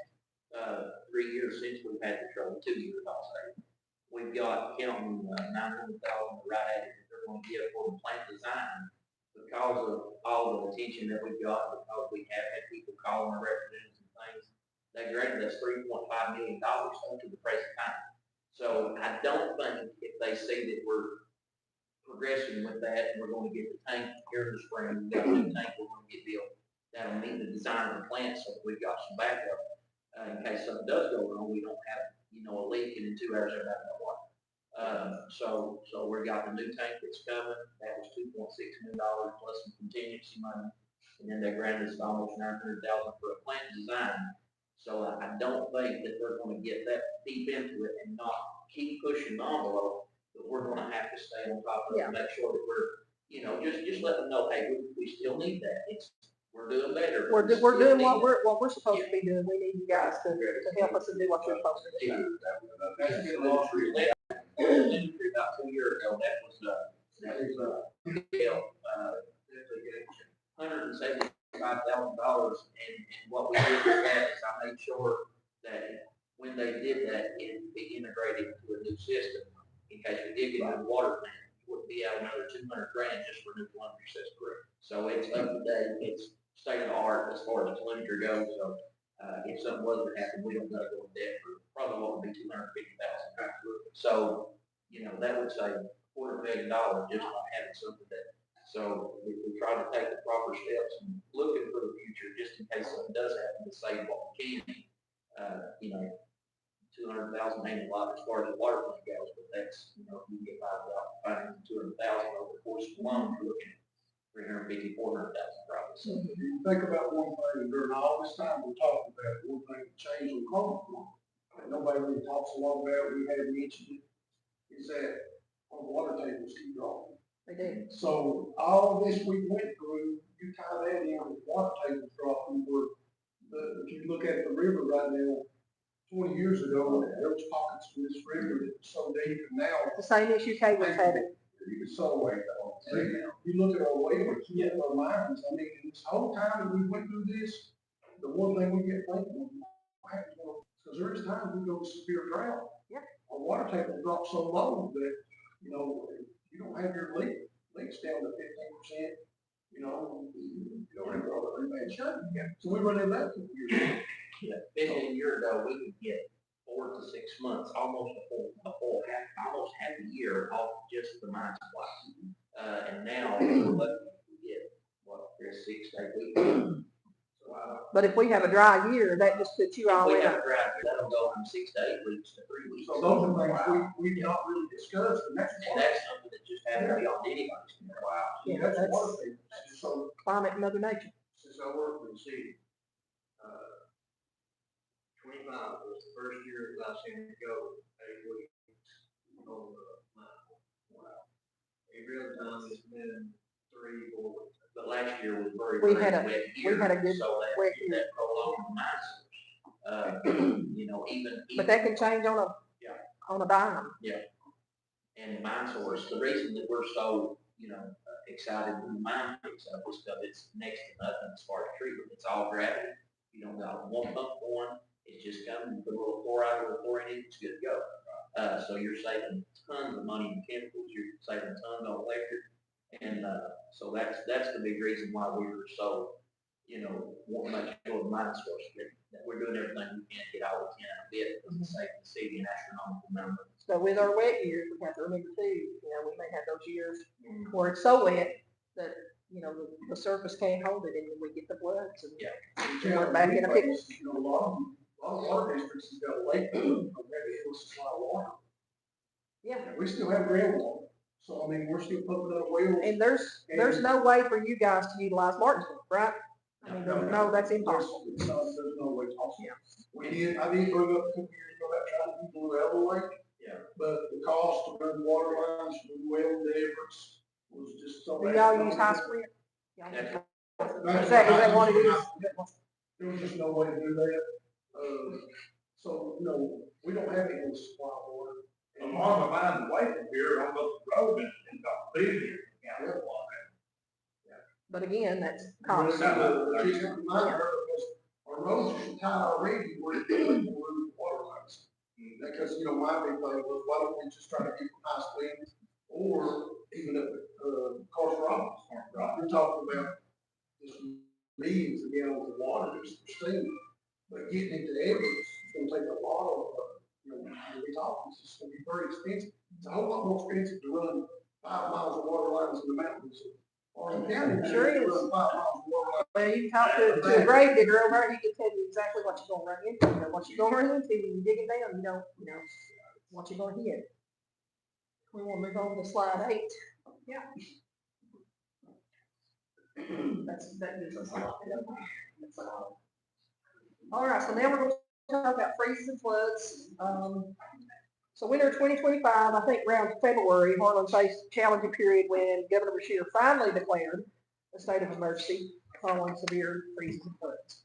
3 years since we've had the trouble, 2 years, I'll say, we've got counting, 900,000 right at it that they're going to get for the plant design because of all the attention that we've got, because we have had people calling our representatives and things. They granted us $3.5 million up to the present time. So I don't think if they see that we're progressing with that, and we're going to get the tank here in the spring, we've got a new tank we're going to get built, that'll meet the design of the plant, so we've got some backup. In case something does go wrong, we don't have, a leak, and in 2 hours everybody knows what. So we got the new tank that's coming, that was $2.6 million plus some contingency money. And then they granted us almost $900,000 for a plant design. So I don't think that they're gonna get that deep into it and not keep pushing the envelope, but we're gonna have to stay on top of it and make sure that we're, just let them know, hey, we still need that. We're doing better. We're doing what we're supposed to be doing. We need you guys to help us and do what you're supposed to do. That's been lost about 2 years ago, that was $175,000, and what we did with that is I made sure that when they did that, it integrated into a new system. In case we did get a water plant, it wouldn't be out another $200,000 just for new laundry system. So it's up to date, it's state of the art as far as telemetry goes, so, if something was to happen, we don't gotta go in debt for probably what would be $250,000. So, that would save $250,000 just by having something that, so we try to take the proper steps and looking for the future, just in case something does happen to save what we can. 200,000 ain't a lot as far as the water plant goes, but that's, if you get by without finding 200,000 over the course of the loan, you're looking at 350, 400,000 probably. So, If you think about one thing, during all this time we're talking about, one thing that changed on COVID, that nobody really talks a lot about, we haven't mentioned it, is that our water tables keep dropping. They do. So all of this we went through, you tie that in with water tables dropping, if you look at the river right now, 20 years ago, there was pockets of this river that was so deep, and now The same issue Cable's having. it's so way down. You look at our waivers, you look at our mines, I mean, this whole time that we went through this, the one thing we get thinking, because there is times we go to severe drought. Yeah. Our water table drops so low that, you don't have your leaks down to 15%, you don't have all the bad shut. So we run into that for years. Yeah, 15 years ago, we could get 4 to 6 months, almost almost half a year off just the mine supply. And now we're lucky to get, there's 6 to 8 weeks. But if we have a dry year, that just puts you all We in. have a drought, that'll go from 6 to 8 weeks to 3 weeks. So those are things we've not really discussed, and that's. And that's something that just has to be on anybody's. Wow. Yeah, That's that's water table. So climate and Mother Nature. Since I worked in the city, 25 was the first year that I seen it go 8 weeks on the line. Wow. Every other time it's been 3, 4 weeks. But last year was very, We very had a- wet we year, had a good so wet year. that prolonged the mine source. Even. But that can change on a dime. And mine source, the reason that we're so, excited when the mine picks up is because it's next to nothing as far as treatment. It's all gravity. You don't got one pump going. It's just coming, you put a little chloride or a chlorine in, it's good to go. So you're saving tons of money in chemicals. You're saving tons on electric. And, so that's the big reason why we were so, wanting to make sure the mine source, that we're doing everything we can to get all we can out of it, because it's saving the city an astronomical number. So with our wet years, we have to remember too, we may have those years where it's so wet that, the surface can't hold it and then we get the floods and we're back in a picture. A lot of water districts have got a lake, where they have a supply of water. Yeah. And we still have groundwater, so I mean, we're still pumping up wells. And there's no way for you guys to utilize Martinsville, right? I mean, no, that's impossible. There's no way possible. I did bring up a couple years ago about trying to do Blue Elbow Lake. Yeah. But the cost to run water lines from the well to Evarts was just so. Do y'all use high spring? That's- Is that what it is? There was just no way to do that. So, we don't have any supply of water. A lot of mine away from here, on the road, and got busy. But again, that's cost. Our roads are so tight already, we're doing water lines. Because, my big thing was, why don't we just try to keep high springs, or even up at, Carson Robbins, right? You're talking about just millions of gallons of water just for steam. But getting into Evarts, it's gonna take a lot of, we talk, it's just gonna be very expensive. It's a whole lot more expensive to run 5 miles of water lines in the mountains. Or in the county, Sure is. run 5 miles of water lines. Well, you can talk to a grave digger over there, he can tell you exactly what you're gonna run into, what you're gonna run into when you dig it down, what you're gonna hit. We wanna move on to slide 8. Yeah. That gives us a lot. All right, so now we're gonna talk about freezes and floods. So winter 2025, I think around February, Harlan faced a challenging period when Governor Beshear finally declared a state of emergency following severe freezes and floods.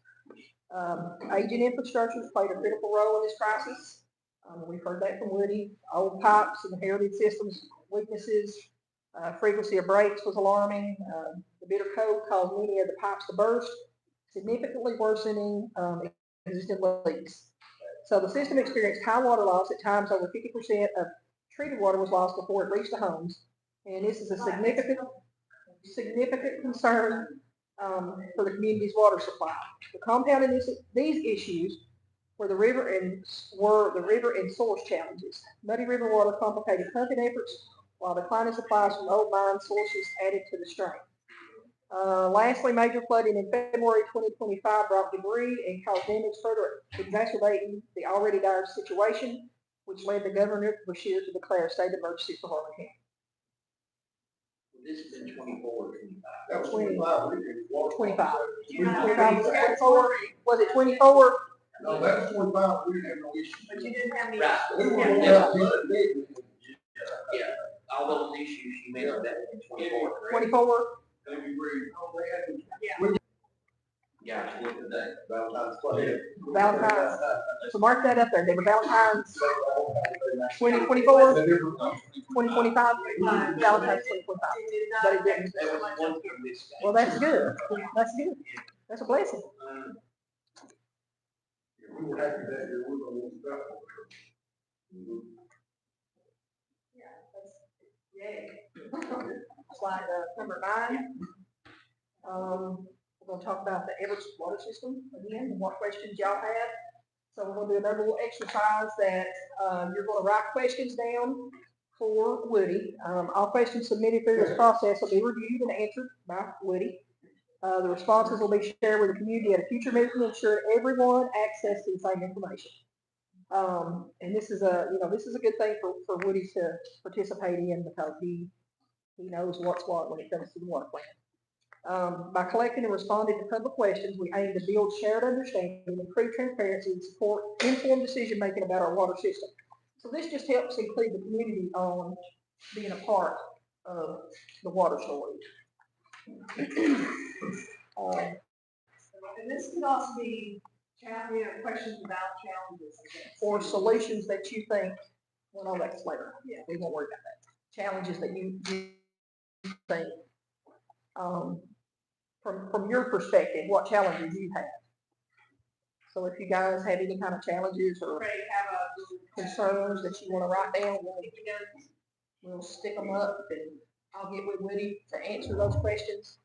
Aging infrastructures played a critical role in this crisis. We've heard that from Woody. Old pipes and inherited systems weaknesses. Frequency of breaks was alarming. The bitter cold caused many of the pipes to burst, significantly worsening existing leaks. So the system experienced high water loss. At times, over 50% of treated water was lost before it reached the homes. And this is a significant concern for the community's water supply. The compounding these issues were the river and source challenges. Muddy river water complicated pumping efforts, while declining supplies from old mine sources added to the strain. Lastly, major flooding in February 2025 brought debris and caused damage, further exacerbating the already dire situation, which led the Governor Bashir to declare a state of emergency for Harlan County. This has been 24 or 25. That was 25. 25. Yeah. 25, 24, was it 24? No, that was 25, we didn't have no issue. But you didn't have any. Right. We were Yeah. Yeah, all those issues you mentioned that in 24, correct? 24? Yeah, it's good today. Valentine's Day. Valentine's. So mark that up there. They were Valentine's 2024, 2025, Valentine's 2025. But it didn't. There was one thing this. Well, that's good. That's good. That's a blessing. We were happy that year, we were gonna lose that. Slide number 9. We're gonna talk about the Evarts water system again, and what questions y'all have. So we're gonna do another little exercise that, you're gonna write questions down for Woody. All questions submitted through this process will be reviewed and answered by Woody. The responses will be shared with the community at a future meeting to ensure everyone access to the same information. And this is a good thing for Woody to participate in, because he knows what's what when it comes to the water plan. By collecting and responding to public questions, we aim to build shared understanding, improve transparency, and support informed decision making about our water system. So this just helps include the community on being a part of the water story. And this could also be, questions about challenges. Or solutions that you think, well, no, that's later. Yeah. We won't worry about that. Challenges that you think, from your perspective, what challenges you have. So if you guys have any kind of challenges or Ready to have a concerns that you want to write down, we'll stick them up, and I'll get with Woody to answer those questions.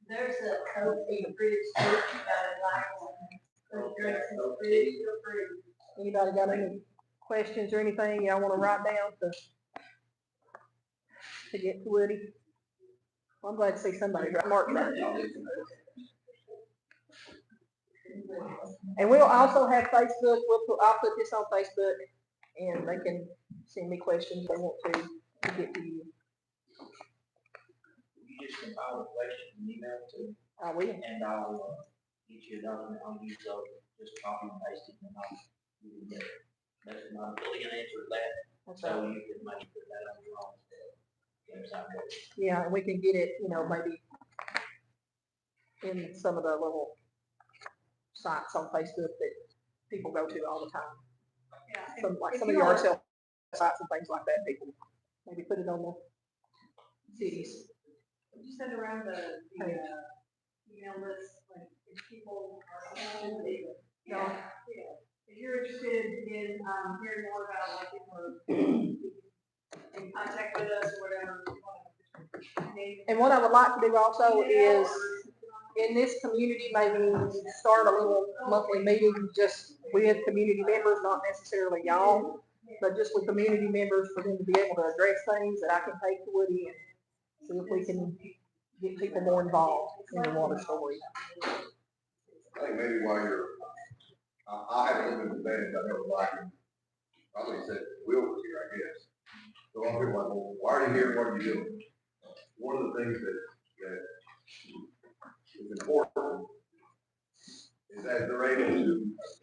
There's a code in bridge, you gotta Anybody got any questions or anything y'all want to write down to get to Woody? Well, I'm glad to see somebody got marked right. And we'll also have Facebook. I'll put this on Facebook, and they can send me questions they want to get to you. You just compile the questions and email it to me, I will. and I'll get you a document, I'll use those, just copy and paste it, and you can get it. That's my ability and answer that, That's right. so you can maybe put that on your own website. Yeah, and we can get it, maybe in some of the little sites on Facebook that people go to all the time. Yeah. Some If of you the are- RSL sites and things like that, people maybe put it on the cities. Would you send around the email list, like, if people are interested? Yeah. If you're interested in, hearing more about, like, if we're in contact with us or whatever. And what I would like to do also is, in this community, maybe start a little monthly meeting just with community members, not necessarily y'all, but just with community members, for them to be able to address things that I can take to Woody and see if we can get people more involved in the water story. I think maybe while I haven't lived in the band, I know LIKEN, probably said Will was here, I guess. So a lot of people are like, well, why are you here, what are you doing? One of the things that is important is that they're able to,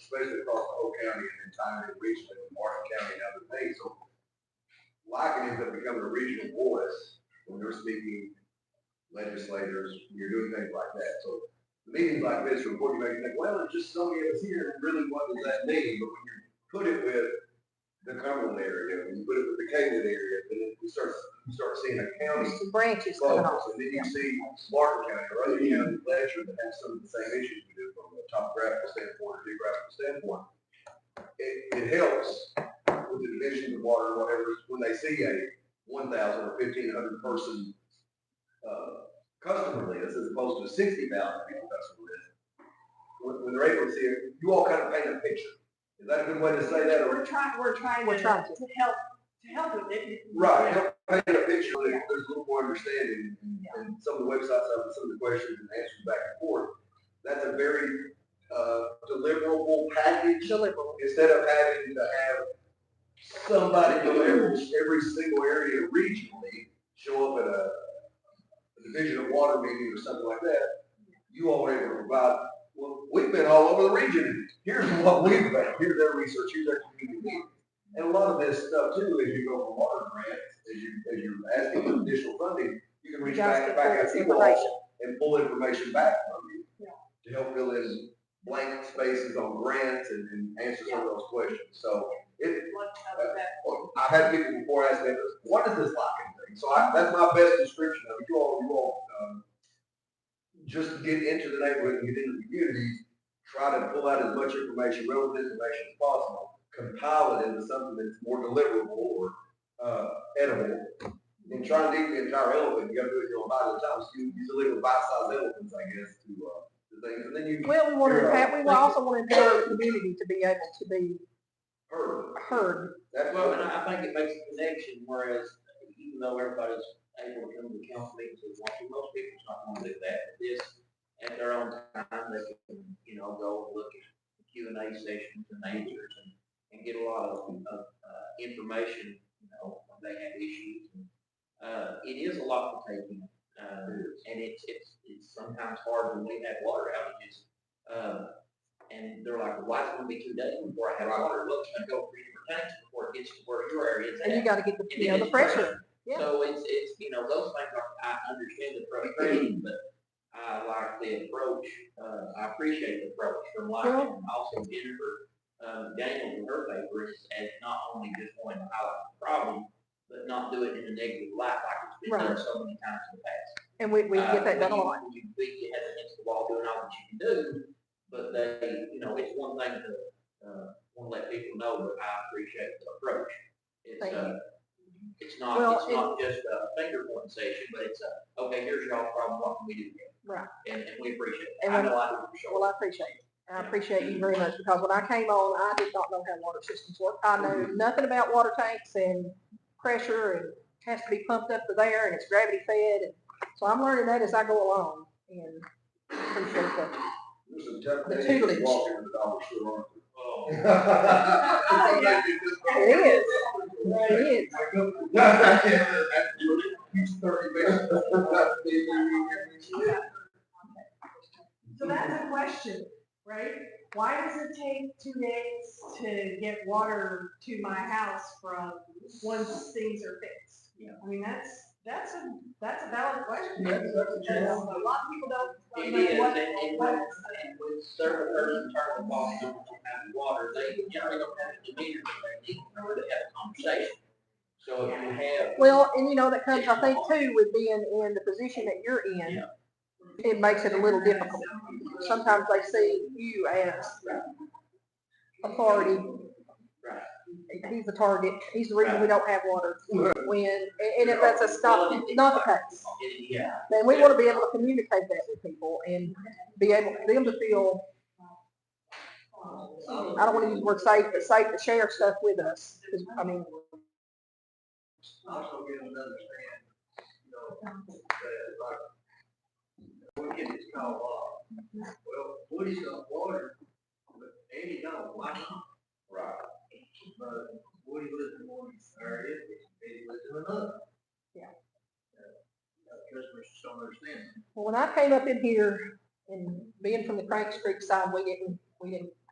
especially across the whole county and then time in region and Martin County and other things, so LIKEN ends up becoming a regional voice when you're speaking legislators, you're doing things like that. So meetings like this are important to make you think, well, it's just so many of us here, really what does that mean? But when you put it with the Cumberland area, when you put it with the Caden area, then you start seeing a county county some branches coming off. focus, and then you see Martin County or other counties, Letcher, that have some of the same issues we do from a topographical standpoint or geographical standpoint. It helps with the division of water or whatever, when they see a 1,000 or 1,500 person, customer list as opposed to a 60,000 people customer list. When they're able to see it, you all kind of paint a picture. Is that a good way to say that? Or We're trying to help with it. right, help paint a picture so that there's a little more understanding, and some of the websites have some of the questions and answers back and forth. That's a very deliverable package. Deliverable. Instead of having to have somebody from every single area regionally show up at a division of water meeting or something like that, you all are able to provide, well, we've been all over the region. Here's what we've found. Here's their research. Here's their community meeting. And a lot of this stuff too, as you go for water grants, as you're asking for additional funding, you can reach back out to people and pull information back from you to help fill in blank spaces on grants and answer some of those questions. So I've had people before ask me, what is this LIKEN thing? So that's my best description of it. You all just get into the neighborhood and get into the communities, try to pull out as much information, relevant information as possible, compile it into something that's more deliverable or edible, and try to eat the entire elephant. You got to do it your own body at times. You deliver bite-sized elephants, I guess, to things, and then you. Well, we also want to empower the community to be able to be heard. Well, and I think it makes a connection, whereas even though everybody's able to come to the council meetings, most people's not going to do that. But this, at their own time, they can, go and look at Q&A sessions and answers and get a lot of information, when they have issues. It is a lot to take in, and it's sometimes hard when we have water outages. And they're like, well, why is it going to be 2 days before I have water? Well, it's going to go 3 different tanks before it gets to where your area is at. And you got to get the pressure. Yeah. So it's those things I understand the frustration, but I like the approach. I appreciate the approach from LIKEN, and also Jennifer Daniels in her paper is as not only just going to highlight the problem, but not do it in a negative light like it's been done so many times in the past. And we get that done a lot. You beat your head against the wall doing all that you can do, but they, it's one thing to want to let people know that I appreciate the approach. It's not just a finger pointing session, but it's okay, here's y'all's problem, what can we do here? Right. And we appreciate it. And I know I do for sure. Well, I appreciate it. I appreciate you very much, because when I came on, I did not know how water systems work. I know nothing about water tanks and pressure, and it has to be pumped up to there, and it's gravity fed. And so I'm learning that as I go along, and appreciate that. The tutelage. Oh. It is. So that's a question, right? Why does it take 2 days to get water to my house once things are fixed? I mean, that's a valid question. That's a lot of people don't It know is, and when certain person turns the ball on water, they generally don't have the demeanor that they need in order to have a conversation. So if you have. Well, and that comes, I think, too, with being in the position that you're in. It makes it a little difficult. Sometimes they see you as authority. He's the target. He's the reason we don't have water. And if that's not the case, then we want to be able to communicate that with people and be able for them to feel. I don't want to use the word safe, but safe to share stuff with us. I mean. Also get them to understand, that we get this call off. Well, Woody's got water, but Andy don't. Why not? Right. But Woody lives in one area, Eddie lives in another. Yeah. Customers just don't understand. Well, when I came up in here, and being from the Cranks Creek side, we didn't,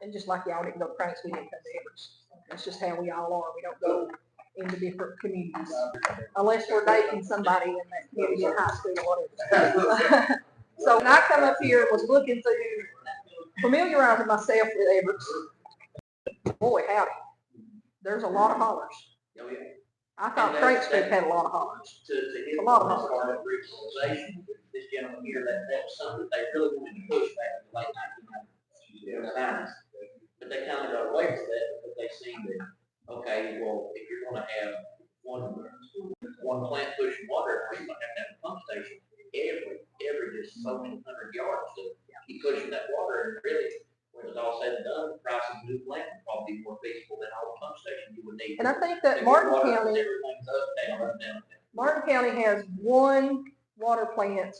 and just like y'all didn't go to Cranks, we didn't come to Evarts. That's just how we all are. We don't go into different communities, unless we're dating somebody in that community in high school or whatever. So when I come up here and was looking to familiarizing myself with Evarts, boy howdy, there's a lot of hollers. Oh, yeah. I thought And Crank that's- Street had a lot of hollers. To hit A lot of on this them. part of regionalization, this gentleman here, that was something that they really wanted to push back in the late 1990s. But they kind of got away with that because they seen that, okay, well, if you're gonna have one plant pushing water, you're gonna have to have a pump station every just so many hundred yards to keep pushing that water. And really, when it's all said and done, the price of a new plant would probably be more feasible than all the pump stations you would need. And I think to that get Martin water, because County, everything's up, down, up, down, down. Martin County has one water plant,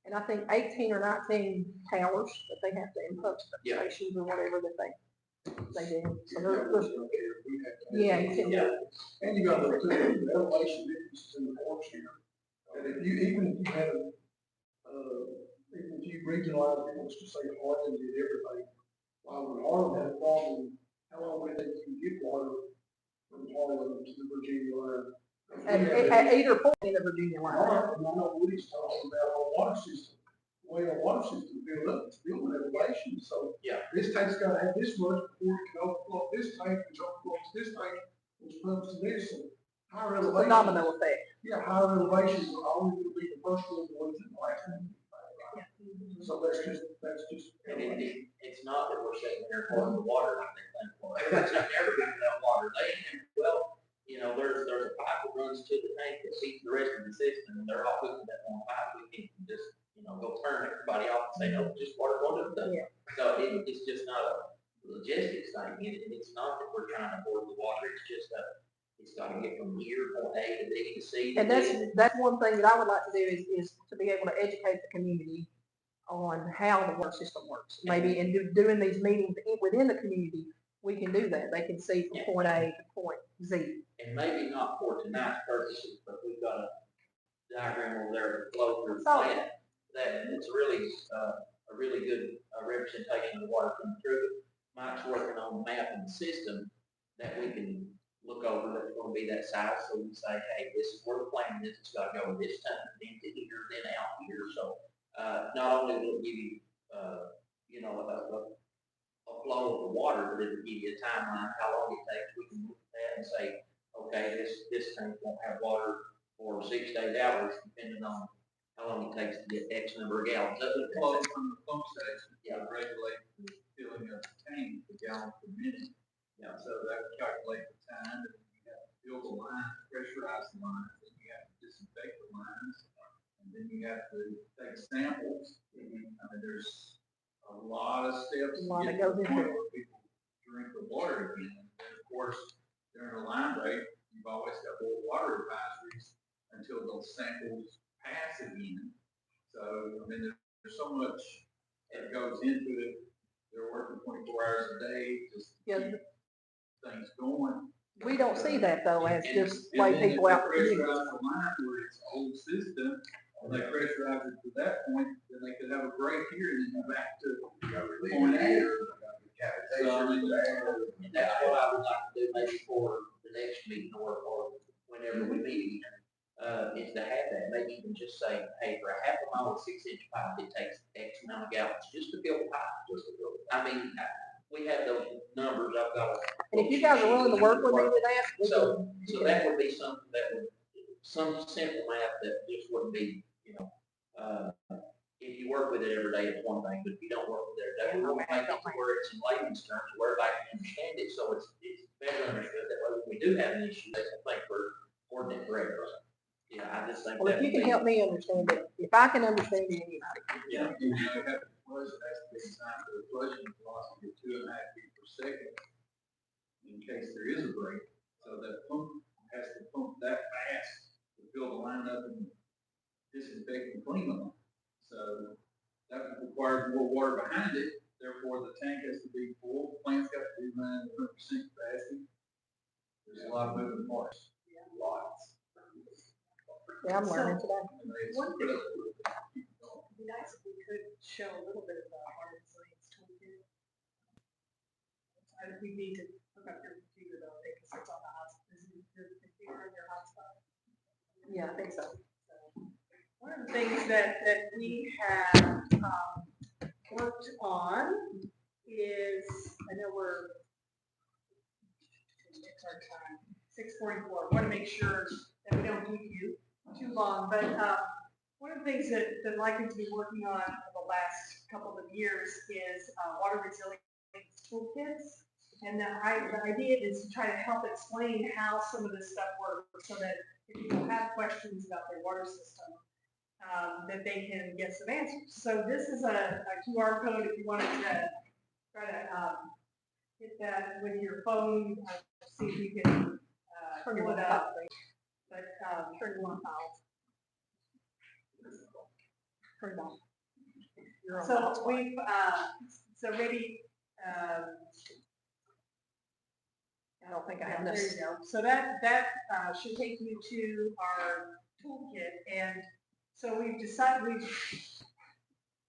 and I think 18 or 19 towers that they have to input Yeah. stations or whatever that they do. So Yeah, yeah, you can do Yeah. it. And you got the two elevation differences in the forks here. And if you, even if you had, even if you regionalize it, let's just say Harlan did everything. Why would Harlan have a problem? How long would it take to get water from Harlan to the Virginia line? At either point in the Virginia line. And I know Woody's talking about our water system, the way our water system built up, it's built with elevation, so. Yeah. This tank's gotta have this much before it can overflow this tank, which overflows this tank, which pumps to this, and higher It's a elevation. domino effect. Yeah, higher elevations are always gonna be the first one, the ones in the last one. So that's just. And it's not that we're sitting there pouring the water like they think, well, everybody's not ever going to have water. Well, there's a pipe that runs to the tank that feeds the rest of the system, and they're all hooked to that one pipe. We can just, go turn everybody off and say, no, just water going to the tank. Yeah. So it's just not a logistics thing, and it's not that we're trying to hoard the water, it's just it's gotta get from here, from A to B to C. And that's one thing that I would like to do is to be able to educate the community on how the water system works. Maybe in doing these meetings within the community, we can do that. They can see from point A to point Z. And maybe not for tonight's purposes, but we've got a diagram over there to flow through the Oh. plant that it's a really good representation of the water coming through it. Mike's working on mapping the system that we can look over that's gonna be that size, so we can say, hey, this is where the plant is, it's gotta go this time, then to here, then out here. So not only will it give you, a flow of the water, but it'll give you a timeline, how long it takes. We can look at that and say, okay, this tank won't have water for 6 to 8 hours, depending on how long it takes to get X number of gallons. That's what Flow it from the pump station, Yeah. regulate the filling of the tank, the gallons per minute. Yeah. So that would calculate the time, and you have to fill the line, pressurize the lines, then you have to disinfect the lines, and then you have to take samples. I mean, there's a lot of steps. A lot to that get to goes the into point it. where people drink the water again. And then, of course, during a line break, you've always got more water advisories until those samples pass again. So, I mean, there's so much that goes into it. They're working 24 hours a day just to Yeah. keep things going. We don't see that though, as just And lay then people if out they in the community. pressurize the line where it's an old system, and they pressurize it to that point, then they could have a break here and then go back to point A. So, I mean, And that's what I would like to do maybe for the next meeting or whenever we meet again, is to have that, maybe even just say, hey, for a half a mile of 6-inch pipe, it takes X amount of gallons just to build a pipe, just to build it. I mean, we have those numbers, I've got. And if you guys are willing to work with me with that, we So can- that would be something that would, some simple math that just wouldn't be, if you work with it every day, it's one thing, but if you don't work with it every day, we'll make it to where it's in layman's terms, where everybody can understand it, so it's better understood. That way, when we do have an issue, they can think we're ordinate for everybody. Yeah, I just think. well, if you can help me understand it, if I can understand it, anybody can. Yeah. you have to flush, it has to be designed for the flushing velocity of 2.5 feet per second in case there is a break. So that pump has to pump that fast to fill the line up and disinfect and clean them. So that requires more water behind it, therefore the tank has to be full, the plant's got to be running 100% capacity. There's a lot of moving parts. Lots. Yeah, I'm learning today. And it's One thing- critical to keep going. It'd be nice if we could show a little bit of the hard resilience toolkit. We need to hook up your computer though, because it's on the hotspot. Is your computer on your hotspot? Yeah, I think so. One of the things that we have, worked on is, I know it's our time. 6:44. Want to make sure that we don't keep you too long, but one of the things that LIKEN's been working on for the last couple of years is water resilience toolkits. And the idea is to try to help explain how some of this stuff works so that if people have questions about their water system, that they can get some answers. So this is a QR code if you wanted to try to hit that with your phone, see if you can pull it up. But turn it on. Turn it on. So we've, so maybe, I don't think I have there this. you go. So that should take you to our toolkit. And so we've decided,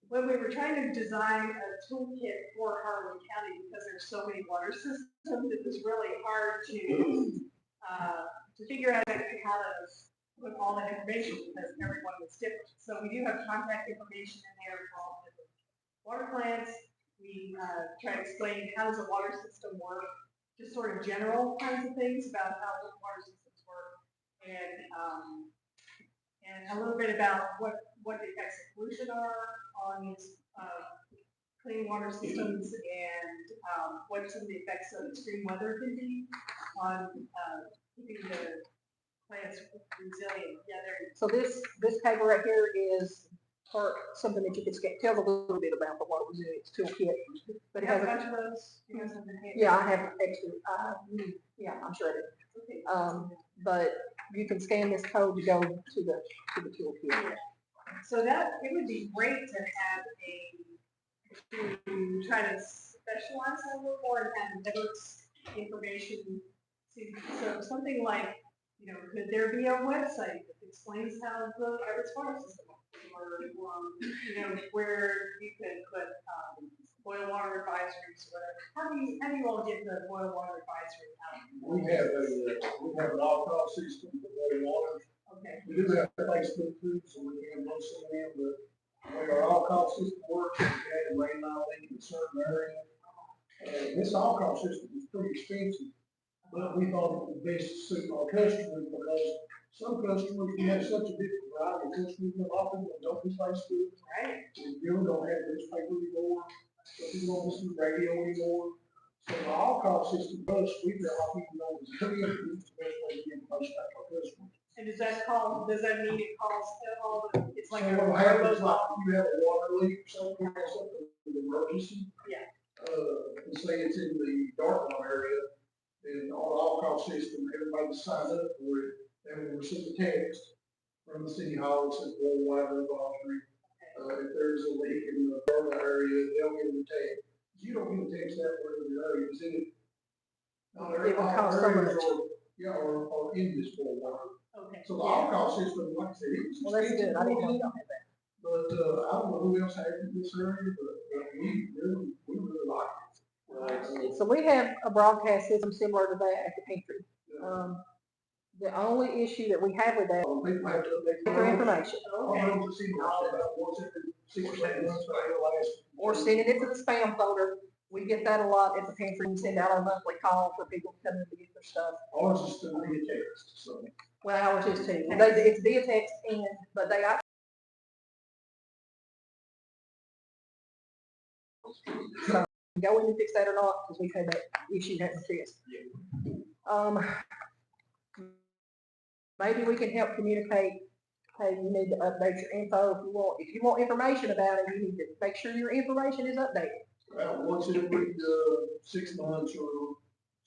when we were trying to design a toolkit for Harlan County, because there's so many water systems, it was really hard to figure out how to put all that information because everyone was different. So we do have contact information in there for all the different water plants. We try to explain how does a water system work, just sort of general kinds of things about how the water systems work, and a little bit about what the effects of pollution are on clean water systems, and what some of the effects of extreme weather can be on keeping the plants resilient. Yeah, there. So this paper right here is something that you can skip. Tells a little bit about the water resilience toolkit, but it has a bunch of those. You have something here? Yeah, I have extra. Yeah, I'm sure I do. Okay. But you can scan this code to go to the toolkit. So that it would be great to have to try to specialize a little more and have Evarts information. So something like, could there be a website that explains how the Evarts water system works, or where you could put boil water advisories, whatever. How do you all get the boil water advisory out? We have an all-call system for boiling water. Okay. We do have Facebook too, so we can post some of them, but the way our all-call system works, we had a rain line leak in a certain area. This all-call system is pretty expensive, but we thought it would best suit our customers because some customers, we have such a different variety of customers, a lot of people don't do Facebook. Right. We really don't have newspaper anymore, so people don't listen to radio anymore. So the all-call system, us, we feel like people know it's very good, it's the best way to get information out to our customers. And does that mean it calls all the, it's like So a what happens, robot? like, if you have a water leak or something, or something, an emergency. Yeah. And say it's in the dark water area, then on the all-call system, everybody signs up for it, and we receive a text from the city hall that says, boil water advisory. If there's a leak in the Burma area, they'll get a text. You don't get a text that where the area is in it. It would cost so much. Or in this boil water. Okay. So the all-call system, like I said, it was Well, that's good. I didn't know expensive. y'all had that. But, I don't know who else has it in this area, but we really like it. Right. So we have a broadcast system similar to that at the pantry. The only issue that we have with that People have to update is for information, I'll to see how about once every 6 or 7 months, but it'll last. or sending it to the spam folder. We get that a lot at the pantry. We send out our monthly call for people to come in to get their stuff. Ours is still via text, so. Well, ours is too. It's via text, but they so go in and fix that or not, because we've had that issue happen to us. Maybe we can help communicate. Hey, you need to update your info if you want information about it. You need to make sure your information is updated. Once every 6 months or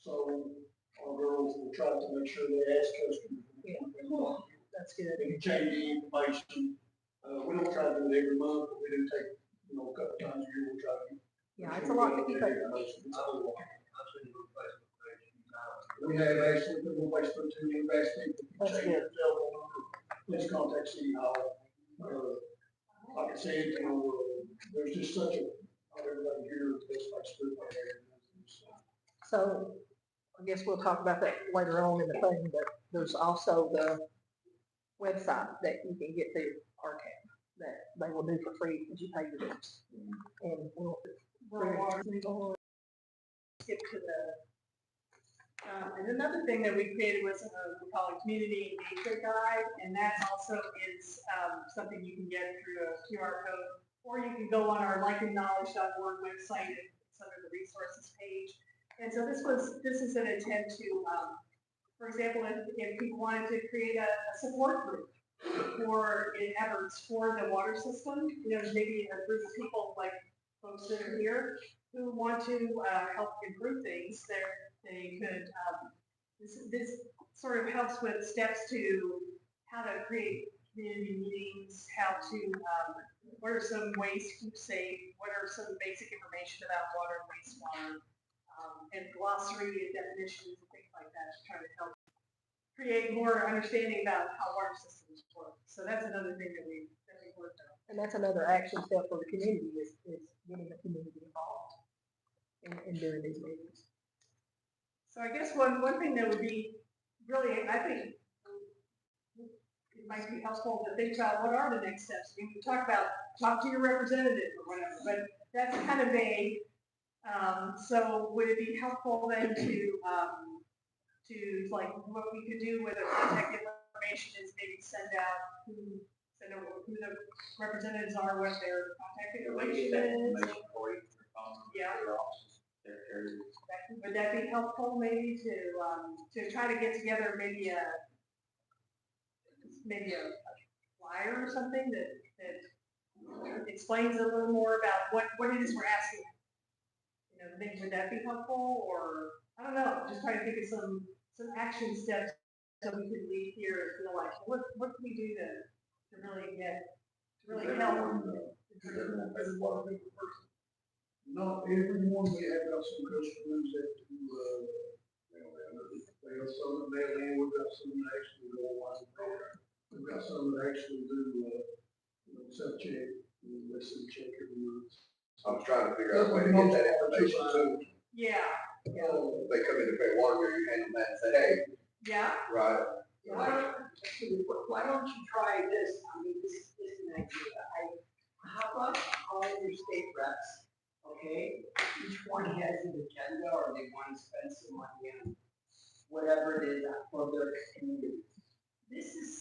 so, our girls will try to make sure they ask customers. Yeah. That's good. They can change the information. We don't try to do it every month, but we do take, a couple times a year, we'll try to. Yeah, it's a lot to keep up. We have actually put on Facebook too, we've asked people to That's change their telephone number, please contact City Hall. Like I said, there's just such a, everybody here, this Facebook. So I guess we'll talk about that later on in the thing, but there's also the website that you can get the archive that they will do for free as you pay your bills. And we'll skip to And another thing that we created was we call it community engagement guide, and that also is something you can get through a QR code, or you can go on our LIKENKnowledge.org website and it's under the resources page. And so this is an attempt to, for example, if people wanted to create a support group for in Evarts for the water system, you know, maybe a group of people like folks that are here who want to help improve things, they could, this sort of helps with steps to how to create community meetings, how to, what are some ways to keep safe, what are some basic information about water and wastewater, and glossary and definitions and things like that to try to help create more understanding about how water systems work. So that's another thing that we worked on. And that's another action step for the community is getting the community involved in doing these meetings. So I guess one thing that would be really, I think, it might be helpful to think about what are the next steps. I mean, we talk about talk to your representative or whatever, but that's kind of vague. So would it be helpful then to like what we could do with the contact information is maybe send out who the representatives are, what their contact information is. Yeah. Would that be helpful maybe to try to get together maybe a flyer or something that explains a little more about what it is we're asking? You know, would that be helpful, or I don't know, just trying to think of some action steps so we could leave here and feel like what can we do to really help? Not everyone, we have got some customers that do, they have some that mail in, we've got some that actually go online program. We've got some that actually do, self-check, they check every month. I'm trying to figure out a way to get that information too. Yeah. If they come in to pay water, you handle that and say, hey, Yeah. right. Why don't you try this? I mean, this is an idea. How about calling your state reps? Okay, each one has an agenda, or they want to spend some money on whatever it is for their community.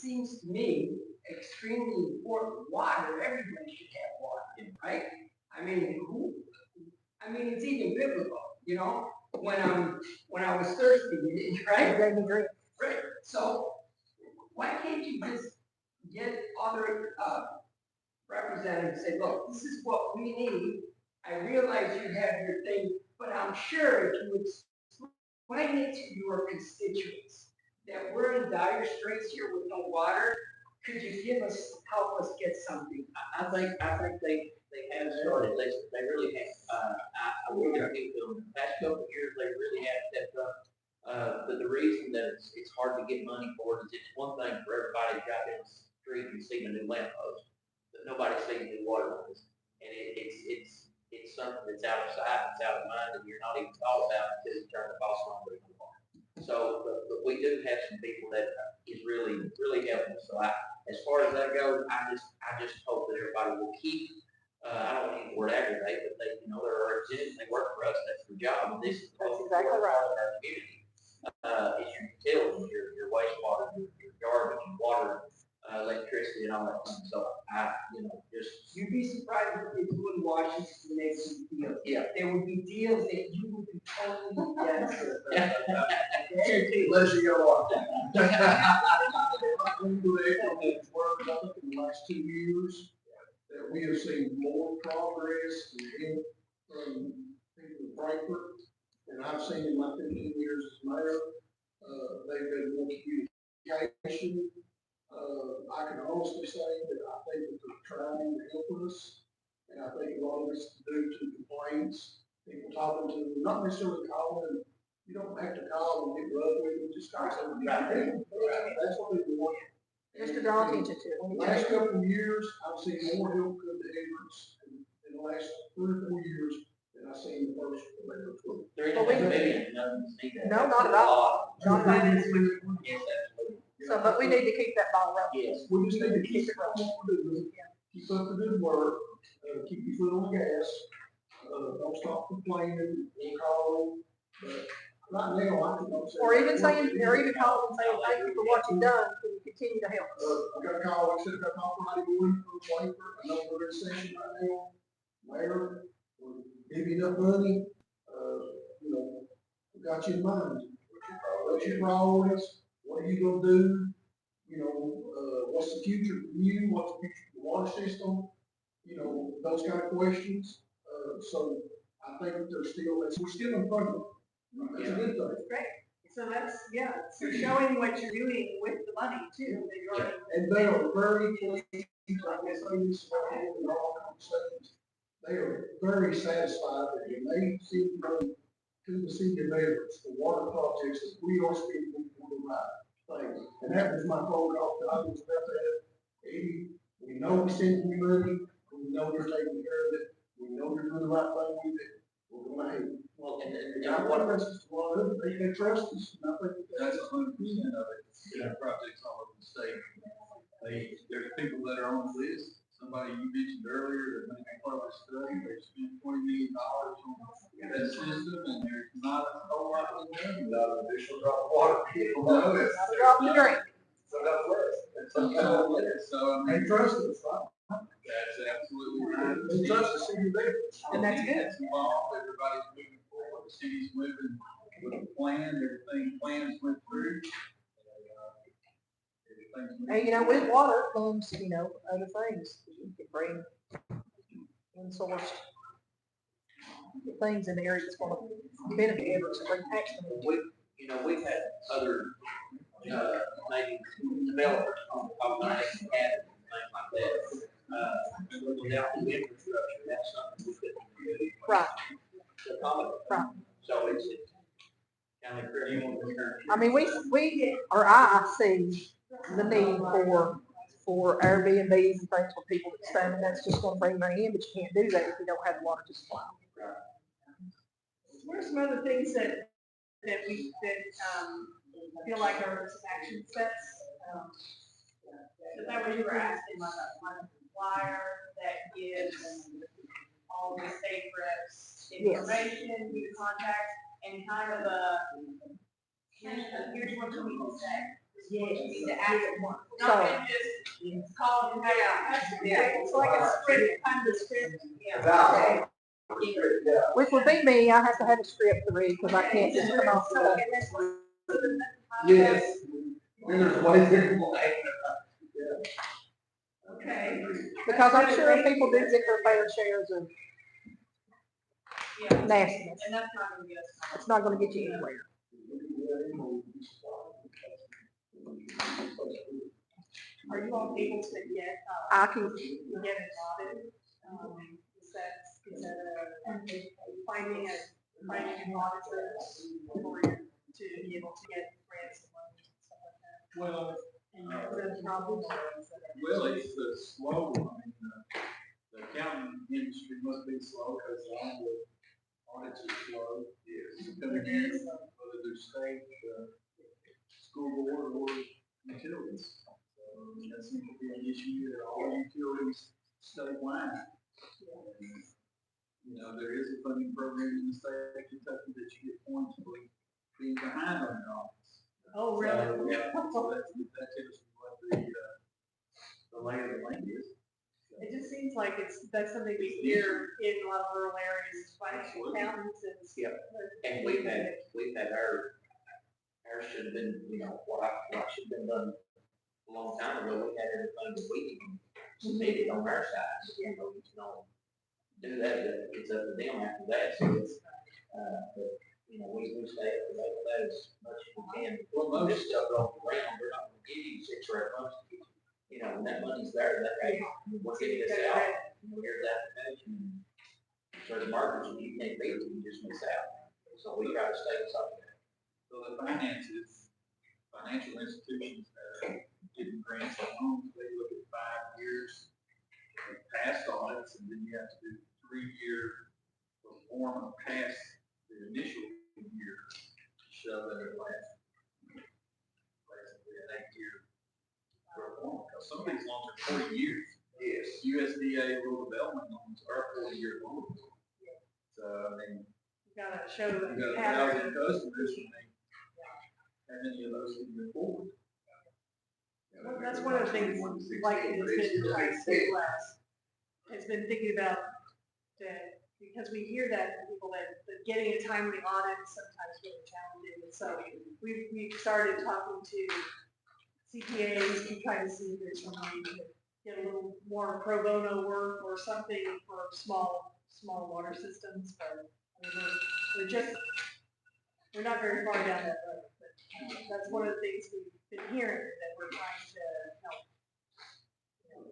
Seems to me extremely important. Water, everybody should have water, right? I mean, it's even biblical, you know. When I was thirsty, you didn't, right? Gave me drink. Right. So why can't you just get other representatives and say, look, this is what we need. I realize you have your thing, but I'm sure if you explain it to your constituents that we're in dire straits here with no water, could you help us get something? I think they have started, they really have, I really think the past couple of years, they really have stepped up. But the reason that it's hard to get money for it is it's one thing for everybody to drive down the street and see a new lamp post, but nobody's seen new water lines. And it's something that's out of sight, it's out of mind, and you're not even thought about until you turn the boss on with the water. So, but we do have some people that is really helping us. So as far as that goes, I just hope that everybody will keep, I don't want to use the word aggravate, but they, they're our representatives, they work for us, that's their job. And this is That's exactly right. part of our community. It's your utilities, your wastewater, your garbage, and water, electricity, and all that stuff. So You'd be surprised if people in Washington make some deals. Yeah. There would be deals that you would be totally against. Unless you go on. Worked up in the last 2 years, that we have seen more progress in from people in Frankfurt, and I've seen in my 15 years as mayor, they've been more communication. I can honestly say that I think that they're trying to help us, and I think a lot of it's due to complaints, people talking to them, not necessarily calling. You don't have to call and get rough with them, just call them. That's what they want. Just to draw attention to it. The last couple of years, I've seen more help come to Evarts in the last 3 or 4 years than I've seen the first. There is Well, we- maybe nothing to see that. No, not at all. Not at all. Yes, absolutely. So, but we need to keep that ball rolling. Yes. We just need to keep it rolling. Keep up the good work, keep your foot on the gas, don't stop complaining, calling, but Right now, I can go say. Or even saying, or even call and say, thank you for what you've done, can you continue to help us? I got a call, like I said, I got a call Friday morning from Flavor, I know we're in session right now. Mayor, we'll give you enough money, you know, we got you in mind. What's your priorities? What are you gonna do? You know, what's the future for you? What's the future for the water system? You know, those kind of questions. So I think that we're still in front of them. That's a good thing. Great. So that's, yeah, so showing what you're doing with the money too, that you're already. And they are very pleased, like I say, this in all conversations. They are very satisfied that when they see the money to the city of Evarts, the water projects that we are speaking for the right thing. And that was my phone call that I was about to have. Eddie, we know we sent you money, we know you're taking care of it, we know you're doing the right thing with it, we're gonna help you. Well, and I want to just, well, they trust us, and I think That's 100% of it. Projects all over the state. There's people that are on the list. Somebody you mentioned earlier that made part of the study, they spent $20 million on that system, and there's not a whole lot of them. Not an additional drop of water, people know this. Not a drop in the drink. So that's less. So, I they mean, trust us, right? that's absolutely right. They trust the city of Evarts. And that's good. It's involved, everybody's moving forward, the city's moving with a plan, plans went through. And, you know, with water comes, you know, other things. You can bring in-sourced things in the area that's gonna benefit Evarts and bring tax money. We've had other, maybe developers talk about it, and things like that. Without the infrastructure, that's something we couldn't do. Right. To accommodate. Right. So it's kind of pretty. I mean, I see the need for Airbnbs and things for people that stay, and that's just gonna bring money in, but you can't do that if you don't have water to supply. What are some other things that feel like are some action steps? Is that what you were asking, like a flyer that gives all the state reps information, who to contact, and kind of here's what you need to say. This is what you need to ask for. Not just call and it's like a script, kind of a script, yeah. Which would be me, I have to have a script to read, because I can't just come off the. Yes. And there's ways to play. Okay. Because I'm sure people do get their fair shares of Yeah. nastiness. And that's not gonna get us. It's not gonna get you anywhere. Are you all able to get, I can, get it audited? Is that finding an auditor for you to be able to get grants and money and stuff like that? Well, And is that a problem? it's slow. I mean, the accounting industry must be slow because all the audits are slow. Yes. Coming in, whether they're state, school board or utilities. So, that seems to be an issue that all utilities statewide. You know, there is a funding program in the state of Kentucky that you get points for being behind on your audits. Oh, really? So, that tells you what the lay of the land is. It just seems like that's something we hear in a lot of rural areas, financial accountants and. Yeah. And we've had ours should have been, what should have been done a long time ago. We had everything that we needed on our side. You don't do that, it's up to them after that. So it's, but, we stay up to date with that as much as we can. Well, most of this stuff rolls around, we're not gonna give you 6 or 8 months. When that money's there, we're getting this out. Here's the application. Certain markers, if you can't beat it, you just miss out. So we try to stay with something. So the financial institutions that are getting grants and loans, they look at 5 years of past audits, and then you have to do 3-year performance past the initial year to show that it lasts basically an 8-year performance. Because some of these loans are 40 years. Yes. USDA rural development loans are 40-year loans. So, I mean, gotta show You the got pattern. 1,000 customers, and how many of those can you afford? Well, that's one of the things, like, it's been trying to say less, has been thinking about that, because we hear that from people that getting a timely audit is sometimes really challenging, and so we've started talking to CPAs to try to see if there's some way to get a little more pro bono work or something for small water systems, but I mean, we're not very far down that road, but that's one of the things we've been hearing, that we're trying to help.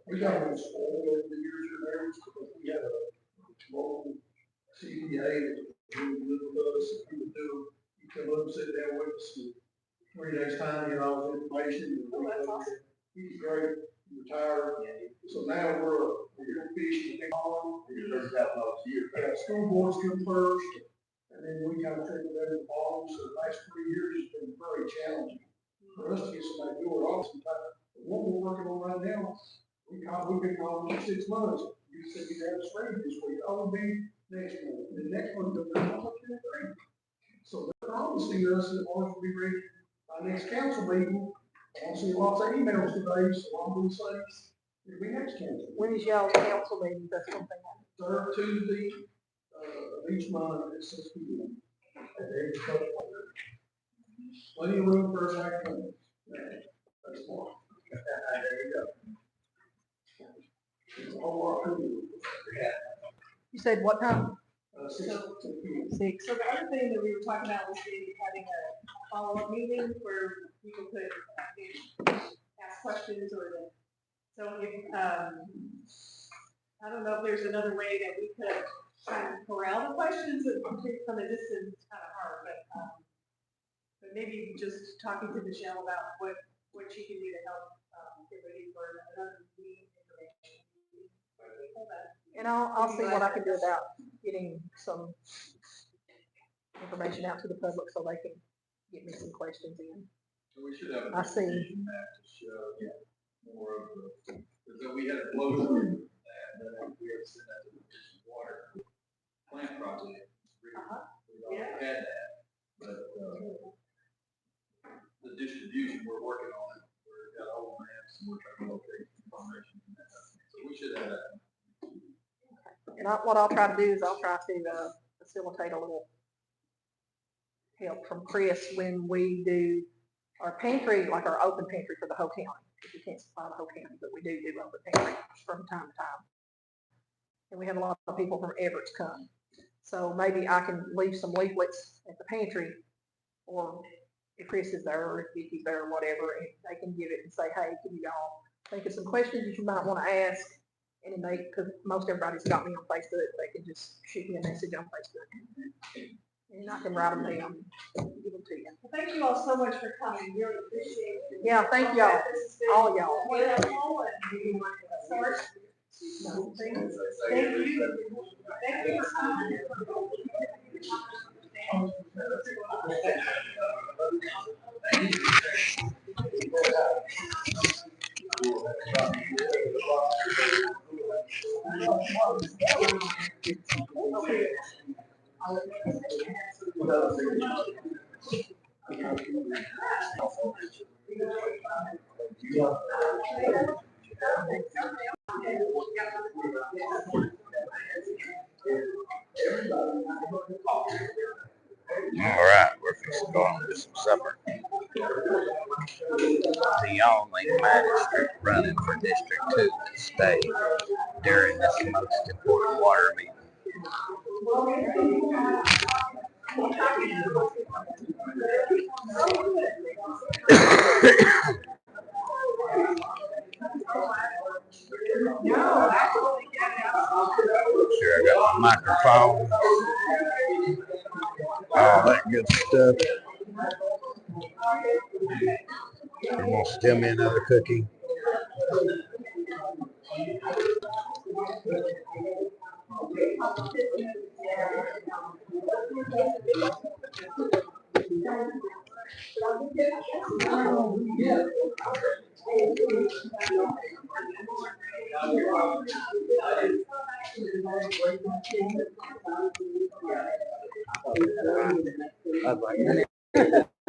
We got one spoiled over the years or there, because we had a local CPA that was really good with us, and he would do, he'd come up and sit down with us, and 3 days time, get all his information. And Oh, that's awesome. he's great, he retired, so now we're fishing, big pond. First out last year. Yeah, school boards come first, and then we kind of take it over the bottom, so the last 3 years has been very challenging for us to get somebody to do it all sometimes. What we're working on right now, we've been calling for 6 months. You said you have us ready this week, I will be next month, the next one, they're not looking at ready. So they're promising us that ours will be ready by next council meeting. I see lots of emails today, so I'm going to say, it'll be next council. When is y'all's council meeting? That's one thing. Third Tuesday, of each month at 6 p.m. At every couple of years. Plenty of room for a second one. That's fine. There you go. It's a whole lot of room. You said what time? 6 p.m. 6. So the other thing that we were talking about was maybe having a follow-up meeting where people could ask questions or the, so if, I don't know if there's another way that we could kind of corral the questions and from a distance, it's kind of hard, but maybe just talking to Michelle about what she can do to help, get ready for another meeting information. And I'll see what I can do about getting some information out to the public so they can get me some questions in. So we should have a I see. decision map to show more of the, because we had a flow chart that we had sent out to the water plant project. We already had that, but, the distribution, we're working on it. We've got all the maps and we're trying to locate information. So we should have that. And what I'll try to do is I'll try to facilitate a little help from Chris when we do our pantry, like our open pantry for the whole county. If you can't supply the whole county, but we do open pantry from time to time. And we have a lot of people from Evarts come. So maybe I can leave some leaflets at the pantry, or if Chris is there, or if Vicky's there, or whatever, and they can give it and say, hey, can you all think of some questions that you might want to ask? And then because most everybody's got me on Facebook, they can just shoot me a message on Facebook. And I can write them down and give them to you. Well, thank you all so much for coming, really appreciate it. Yeah, thank y'all, all of y'all. Wonderful, and we want to start. No, thank you. Thank you for coming. All right, we're just going to do some supper. The only magistrate running for District 2 in the state during this most important water meeting. Sure, I got my microphone. All that good stuff. You want to steal me another cookie?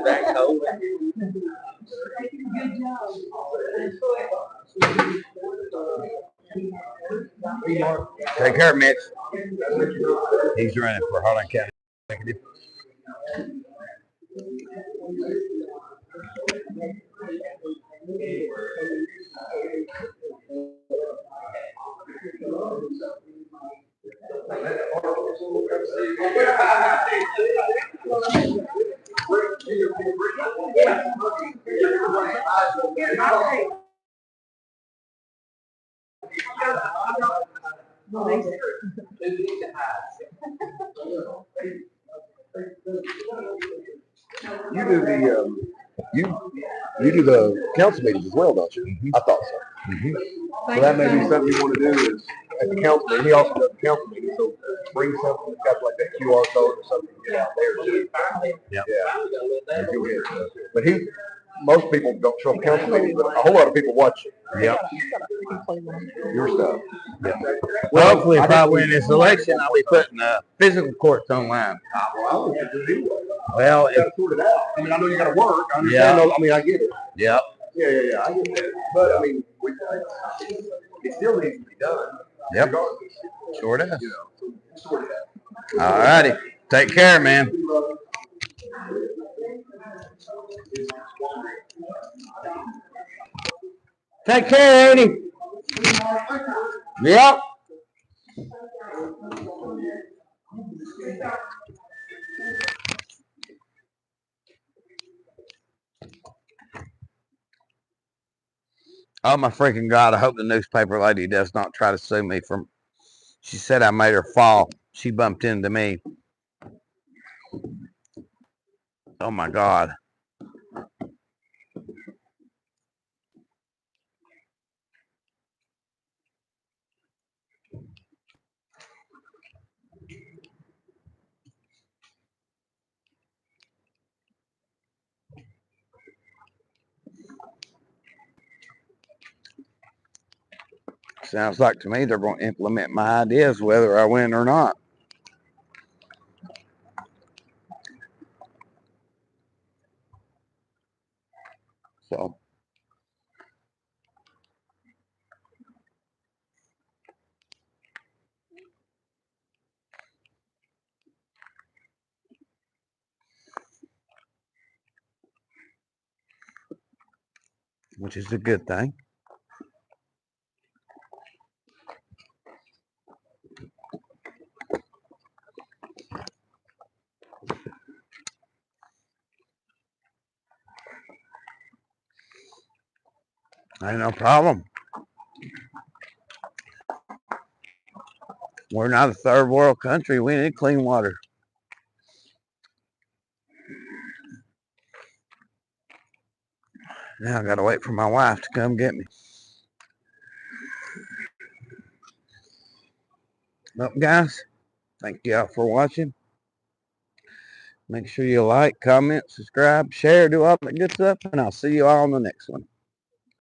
That cold. Take care, Mitch. He's running for Harlan County Executive. You do the, you do the council meetings as well, don't you? I thought so. So that may be something you want to do is at the council meeting. He also does the council meeting, so bring something that's got like that QR code or something to get out there. Yep. Yeah. You'll hear it. But most people don't show up council meetings, but a whole lot of people watch it. Yep. Your stuff. Yep. Well, hopefully, if I win this election, I'll be putting physical courts online. Well, Well, you gotta sort it out. I mean, I know you gotta work. I understand. Yeah. I mean, I get it. Yep. Yeah. I get that. But I mean, it still needs to be done. Yep. Regardless. Sure does. You know, so sort it out. All righty. Take care, man. Take care, Eddie. Yep. Oh my freaking God, I hope the newspaper lady does not try to sue me from, she said I made her fall. She bumped into me. Oh my God. Sounds like to me they're going to implement my ideas whether I win or not. So, which is a good thing. Ain't no problem. We're not a third world country. We need clean water. Now I gotta wait for my wife to come get me. Well, guys, thank y'all for watching. Make sure you like, comment, subscribe, share, do all that good stuff, and I'll see you all on the next one.